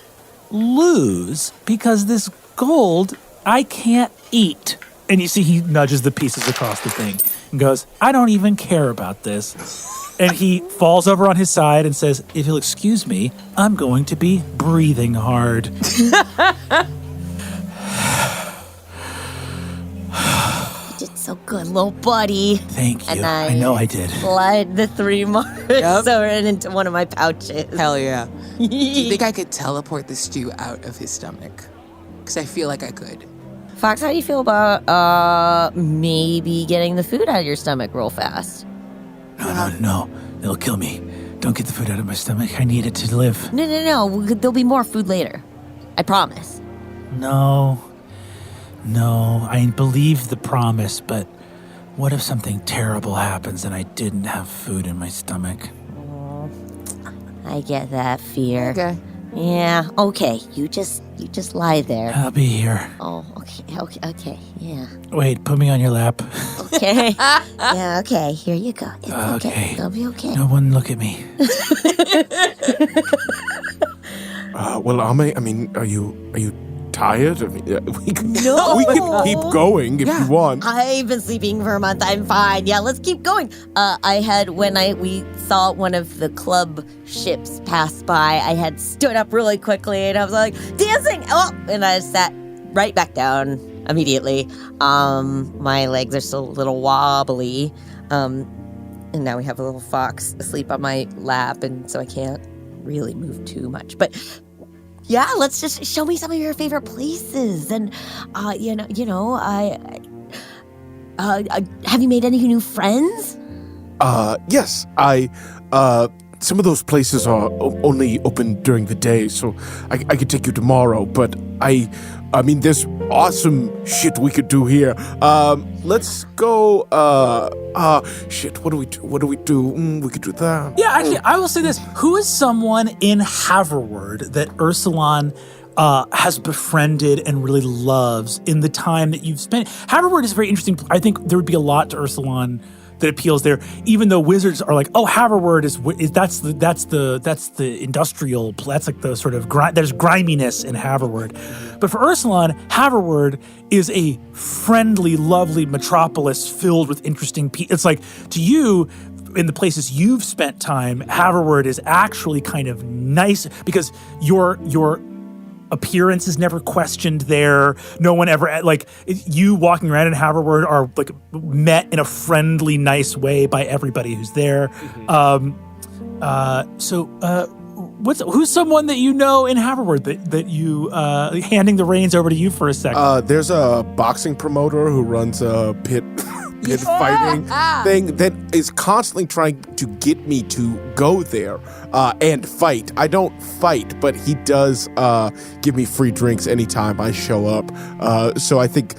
lose because this gold I can't eat. And you see, he nudges the pieces across the thing and goes, I don't even care about this. And he falls over on his side and says, if you'll excuse me, I'm going to be breathing hard. You did so good, little buddy. Thank you. And I know I did. Slide the 3 marks over and into one of my pouches. Hell yeah. Do you think I could teleport the stew out of his stomach? Because I feel like I could. Fox, how do you feel about maybe getting the food out of your stomach real fast? No. It'll kill me. Don't get the food out of my stomach. I need it to live. No. There'll be more food later. I promise. No, I believe the promise, but what if something terrible happens and I didn't have food in my stomach? I get that fear. Okay. Yeah, okay. You just lie there. I'll be here. Oh, okay, yeah. Wait, put me on your lap. Okay. Yeah, okay, here you go. It's okay. Okay. It'll be okay. No one look at me. Well, Ame, I mean, are you tired? I mean, we can keep going if you want. I've been sleeping for a month. I'm fine. Yeah, let's keep going. We saw one of the club ships pass by, I had stood up really quickly and I was like, dancing! Oh, and I sat right back down immediately. My legs are still a little wobbly. And now we have a little fox asleep on my lap, and so I can't really move too much. But yeah, let's just show me some of your favorite places. And, have you made any new friends? Yes, some of those places are only open during the day, so I could take you tomorrow, but I mean, there's awesome shit we could do here. Let's go, shit, what do we do? We could do that. Yeah, actually, I will say this. Who is someone in Haverward that Ursulon has befriended and really loves in the time that you've spent? Haverward is very interesting. I think there would be a lot to Ursulon that appeals there, even though wizards are like, oh, Haverward that's the industrial, that's like the sort of there's griminess in Haverward. But for Ursulon, Haverward is a friendly, lovely metropolis filled with interesting people. It's like, to you, in the places you've spent time, Haverward is actually kind of nice because your appearance is never questioned there. No one ever, like, you walking around in Haverward are like met in a friendly, nice way by everybody who's there. Who's someone that you know in Haverward that you handing the reins over to you for a second? There's a boxing promoter who runs a pit fighting thing that is constantly trying to get me to go there and fight. I don't fight, but he does give me free drinks anytime I show up. So I think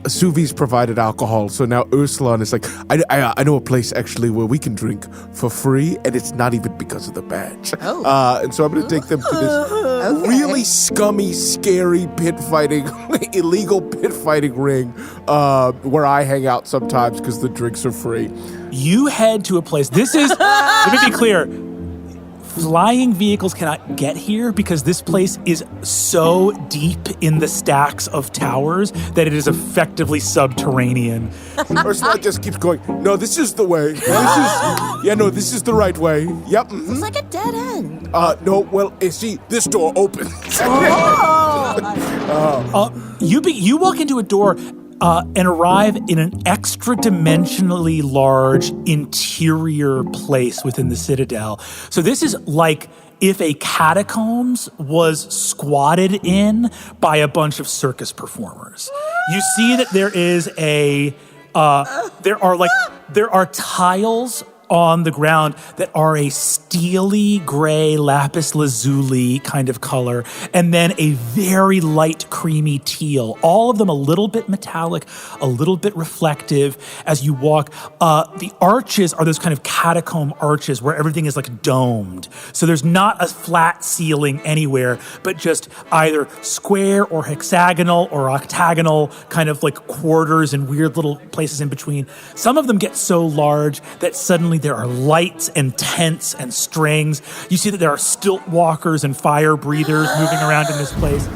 Suvi's provided alcohol, so now Ursulon is like, I know a place actually where we can drink for free, and it's not even because of the badge. And so I'm going to take them to this really scummy, scary illegal pit fighting ring where I hang out sometimes because the drinks are free. You head to a place. This is, let me be clear, flying vehicles cannot get here because this place is so deep in the stacks of towers that it is effectively subterranean. Ursula just keeps going, no, this is the way. This is the right way. Yep. Mm-hmm. It's like a dead end. No, well, see, this door opens. You walk into a door and arrive in an extra-dimensionally large interior place within the Citadel. So this is like if a catacombs was squatted in by a bunch of circus performers. You see that there is there are tiles on the ground that are a steely gray lapis lazuli kind of color, and then a very light creamy teal. All of them a little bit metallic, a little bit reflective as you walk. The arches are those kind of catacomb arches where everything is like domed. So there's not a flat ceiling anywhere, but just either square or hexagonal or octagonal kind of like quarters and weird little places in between. Some of them get so large that suddenly there are lights and tents and strings. You see that there are stilt walkers and fire breathers moving around in this place.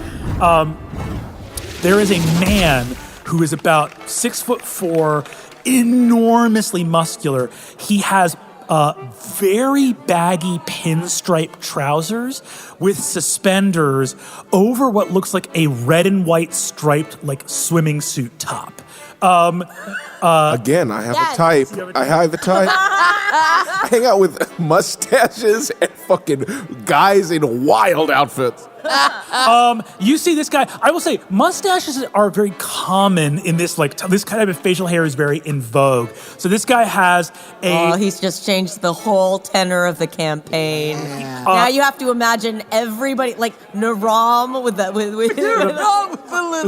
There is a man who is about 6'4", enormously muscular. He has very baggy pinstripe trousers with suspenders over what looks like a red and white striped like swimming suit top. Again, I have a type. I have a type. I hang out with mustaches and fucking guys in wild outfits. You see this guy. I will say, mustaches are very common in this. Like this kind of facial hair is very in vogue. So this guy has he's just changed the whole tenor of the campaign. Now you have to imagine everybody like Naram with the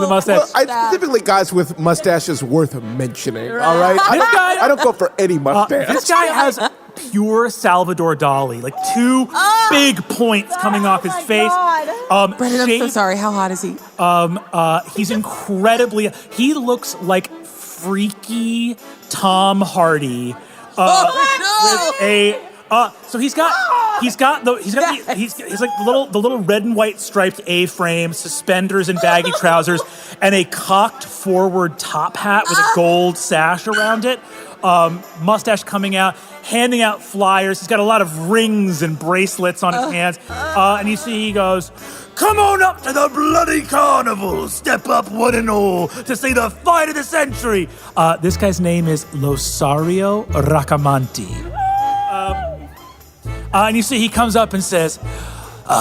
mustache. Well, typically guys with mustaches worth mentioning. All right, I don't go for any mustache. This guy has pure Salvador Dali, like two big points coming off his face. Brennan, I'm so sorry. How hot is he? He's incredibly. He looks like freaky Tom Hardy. With a. So he's like the little red and white striped A-frame, suspenders and baggy trousers, and a cocked forward top hat with a gold sash around it. Mustache coming out, handing out flyers. He's got a lot of rings and bracelets on his hands. And you see he goes, "Come on up to the bloody carnival. Step up one and all to see the fight of the century." This guy's name is Losario Racamanti. And you see he comes up and says,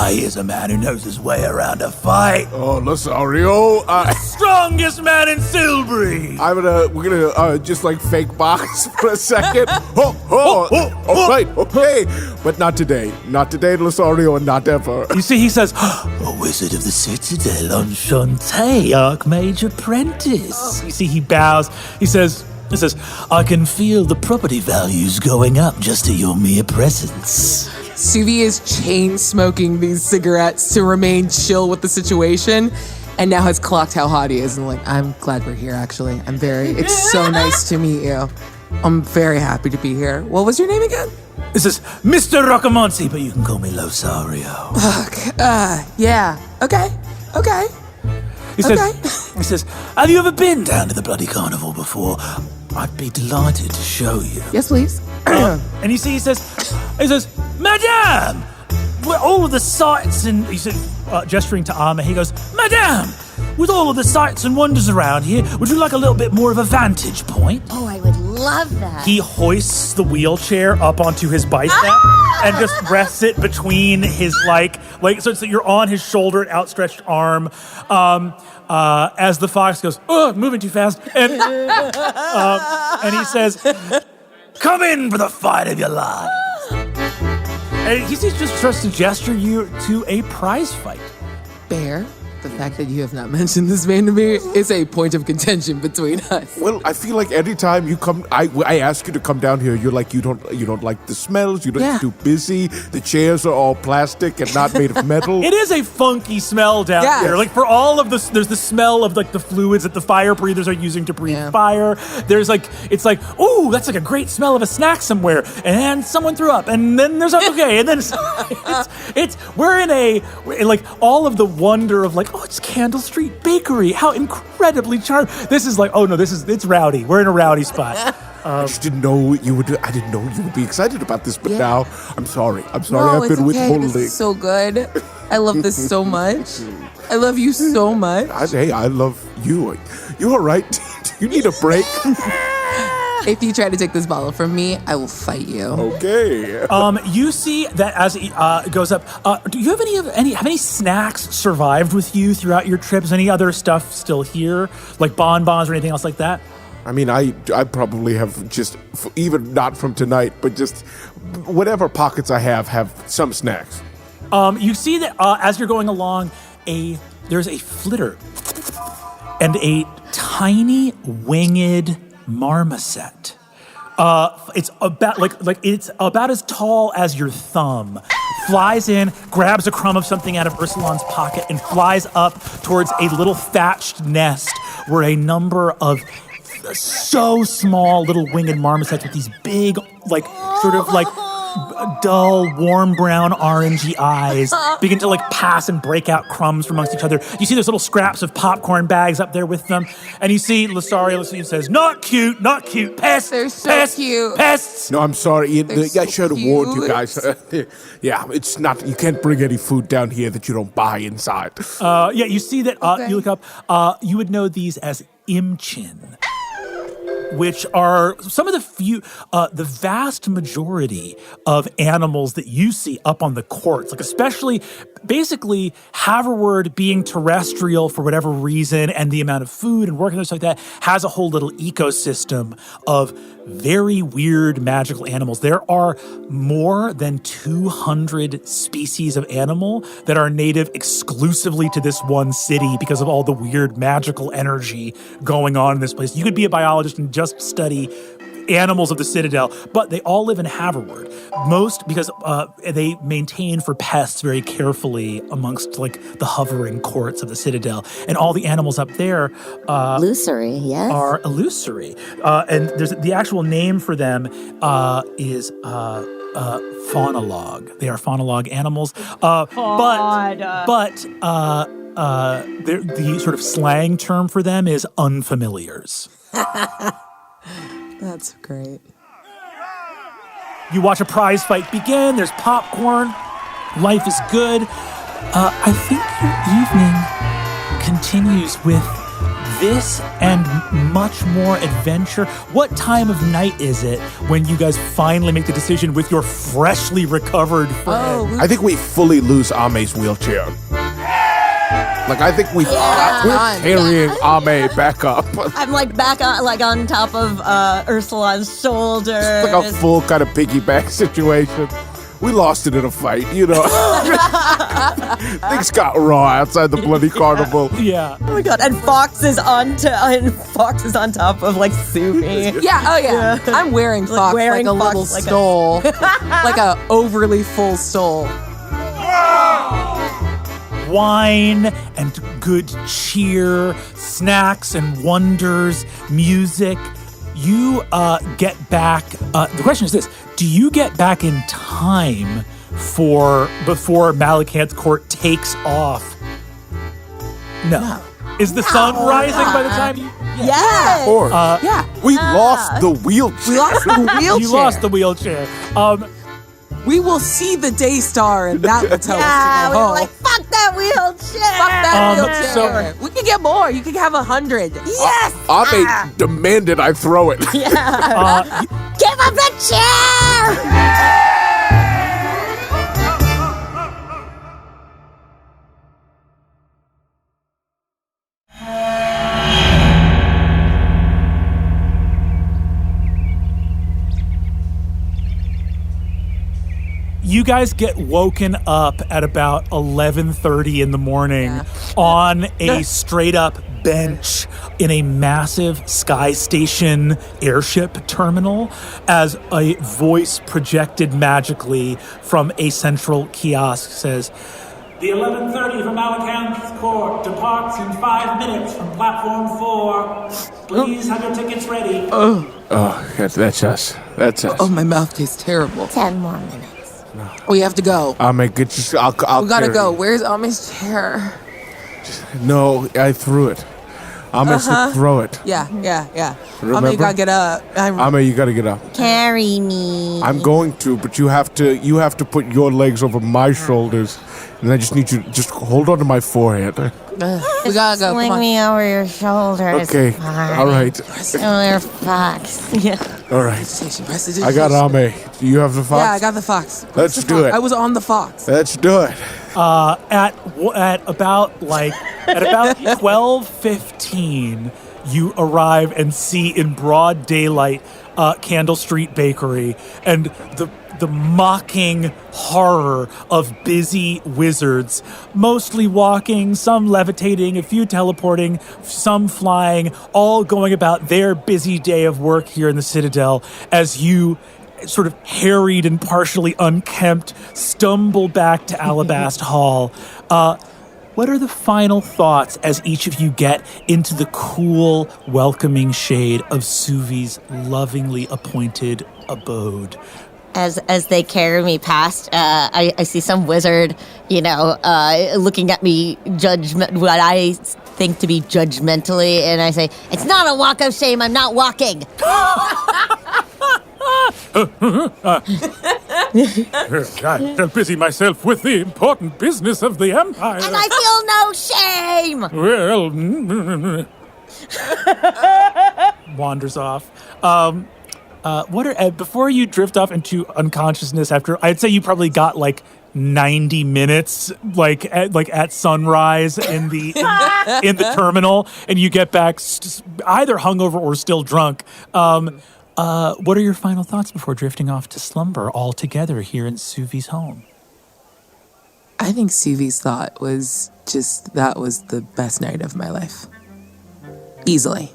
here's a man who knows his way around a fight. Oh, Lothario. Strongest man in Silbury. We're gonna just like fake box for a second. All right, okay. But not today. Not today, Lothario, and not ever. You see, he says, a wizard of the Citadel, Enchanté, Archmage Apprentice. You see, he bows. He says, I can feel the property values going up just at your mere presence. Suvi is chain smoking these cigarettes to remain chill with the situation, and now has clocked how hot he is. And like, I'm glad we're here. Actually, it's so nice to meet you. I'm very happy to be here. What was your name again? This is Mr. Roccamonte, but you can call me Lothario. Yeah. Okay. He says, have you ever been down to the bloody carnival before? I'd be delighted to show you. Yes, please. And you see, he says, Madame, with all of the sights and, he said, gesturing to Arma, he goes, Madame, with all of the sights and wonders around here, would you like a little bit more of a vantage point? Oh, I would love that. He hoists the wheelchair up onto his bicep and just rests it between his so it's that you're on his shoulder, an outstretched arm. As the fox goes, moving too fast, and he says, come in for the fight of your life. And he just starts to gesture you to a prize fight. Bear, the fact that you have not mentioned this man to me is a point of contention between us. Well, I feel like anytime you come, I ask you to come down here. You're like you don't like the smells. You're too busy. The chairs are all plastic and not made of metal. It is a funky smell down here. Like for all of this, there's the smell of like the fluids that the fire breathers are using to breathe fire. There's it's like, ooh, that's like a great smell of a snack somewhere, and someone threw up, and then there's okay, and then we're in all of the wonder of like, oh, it's Candle Street Bakery. How incredibly charming. This is like, it's rowdy. We're in a rowdy spot. I just didn't know you would. I didn't know you would be excited about this, but now I'm sorry. No, I've been withholding. This is so good. I love this so much. I love you so much. I love you. You all right? Do you need a break? If you try to take this bottle from me, I will fight you. Okay. You see that as it goes up. Do you have any snacks survived with you throughout your trips? Any other stuff still here, like bonbons or anything else like that? I mean, I probably have just even not from tonight, but just whatever pockets I have some snacks. You see that as you're going along, there's a flitter and a tiny winged marmoset. It's about it's about as tall as your thumb. Flies in, grabs a crumb of something out of Ursulon's pocket, and flies up towards a little thatched nest where a number of so small little winged marmosets with these big, dull, warm brown, orangey eyes begin to pass and break out crumbs from amongst each other. You see there's little scraps of popcorn bags up there with them, and you see Lothario says, "Not cute, pests." They're so cute. Pests. No, I'm sorry. So I should have warned you guys. Yeah, it's not. You can't bring any food down here that you don't buy inside. You see that. You look up. You would know these as imchin, which are some of the vast majority of animals that you see up on the courts, especially, basically, Haverward being terrestrial for whatever reason, and the amount of food and work and stuff like that, has a whole little ecosystem of very weird magical animals. There are more than 200 species of animal that are native exclusively to this one city because of all the weird magical energy going on in this place. You could be a biologist and just study animals of the Citadel, but they all live in Haverward. Most because they maintain for pests very carefully amongst the hovering courts of the Citadel, and all the animals up there illusory, yes, are illusory. And there's the actual name for them is faunologue. They are faunologue animals, but the sort of slang term for them is unfamiliars. That's great. You watch a prize fight begin. There's popcorn. Life is good. I think your evening continues with this and much more adventure. What time of night is it when you guys finally make the decision with your freshly recovered friend? I think we fully lose Ame's wheelchair. Like, I think we're carrying Ame back up. I'm like back on top of Ursula's shoulders. It's like a full kind of piggyback situation. We lost it in a fight, Things got raw outside the bloody carnival. Yeah. Oh my god! And Fox is on top of like Suvi. Yeah. Oh yeah. I'm wearing Fox like a little stole, like a overly full stole. Wine and good cheer, snacks and wonders, music. You get back. The question is this: do you get back in time before Malakant's court takes off? No. Is the sun rising by the time you? Yes. Or we lost the wheelchair. We lost the wheelchair. You lost the wheelchair. We will see the day star, and that will tell us to we go were home. like, fuck that wheelchair. Fuck that wheelchair. so- We can get more. You can have 100. Yes. Ame demanded I throw it. Give him the chair. You guys get woken up at about 11:30 in the morning on a straight-up bench in a massive Sky Station airship terminal as a voice projected magically from a central kiosk says, "The 11:30 from Malakant's court departs in 5 minutes from platform 4. Please have your tickets ready." Oh, that's us. That's us. Oh, my mouth tastes terrible. 10 more minutes. We have to go. Ame, get you. I'll We gotta carry go. you. Where's Ame's chair? No, I threw it. Ame said throw it. Yeah. Remember? Ame, you gotta get up. Ame, you gotta get up. Carry me. I'm going to, but you have to put your legs over my shoulders, and I just need you to just hold on to my forehead. We gotta go. Swing Come on. me over your shoulders. Okay. Fine. All right. Over Fox. Yeah. All right. Prestidigitation. I got Ame. Do you have the fox? Yeah, I got the fox. Let's Where's the do fox? it. I was on the fox. Let's do it. At about 12:15, you arrive and see in broad daylight Candle Street Bakery and the mocking horror of busy wizards, mostly walking, some levitating, a few teleporting, some flying, all going about their busy day of work here in the Citadel as you, sort of harried and partially unkempt, stumble back to Alabast Hall. What are the final thoughts as each of you get into the cool, welcoming shade of Suvi's lovingly appointed abode? As they carry me past, I see some wizard, looking at me what I think to be judgmentally, and I say, "It's not a walk of shame. I'm not walking." I'm busy myself with the important business of the Empire. And I feel no shame. Well, wanders off. Before you drift off into unconsciousness after, I'd say you probably got like 90 minutes, at sunrise in the terminal, and you get back either hungover or still drunk. What are your final thoughts before drifting off to slumber all together here in Suvi's home? I think Suvi's thought was just that was the best night of my life. Easily.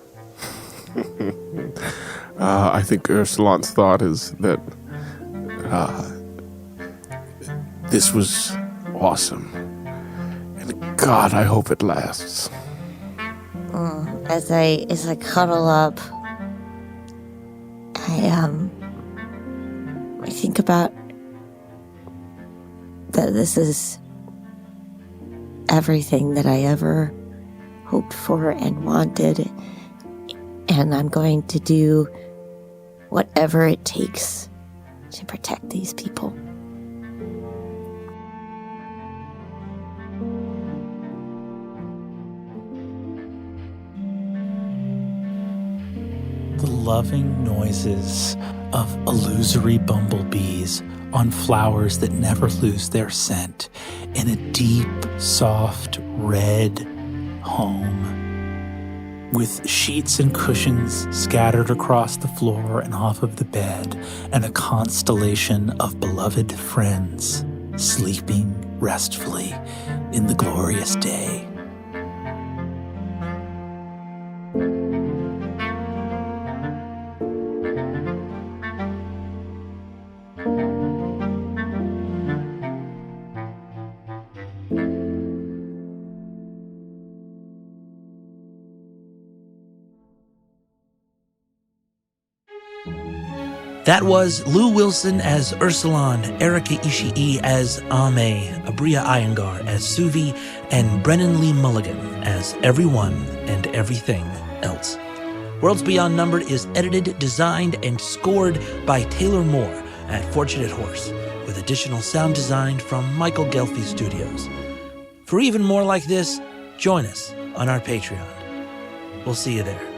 I think Ursulan's thought is that this was awesome. And God, I hope it lasts. As I cuddle up, I think about that this is everything that I ever hoped for and wanted, and I'm going to do whatever it takes to protect these people. the loving noises of illusory bumblebees on flowers that never lose their scent in a deep, soft, red home, with sheets and cushions scattered across the floor and off of the bed, and a constellation of beloved friends sleeping restfully in the glorious day. That was Lou Wilson as Ursulon, Erika Ishii as Ame, Aabria Iyengar as Suvi, and Brennan Lee Mulligan as everyone and everything else. Worlds Beyond Numbered is edited, designed, and scored by Taylor Moore at Fortunate Horse, with additional sound design from Michael Gelfi Studios. For even more like this, join us on our Patreon. We'll see you there.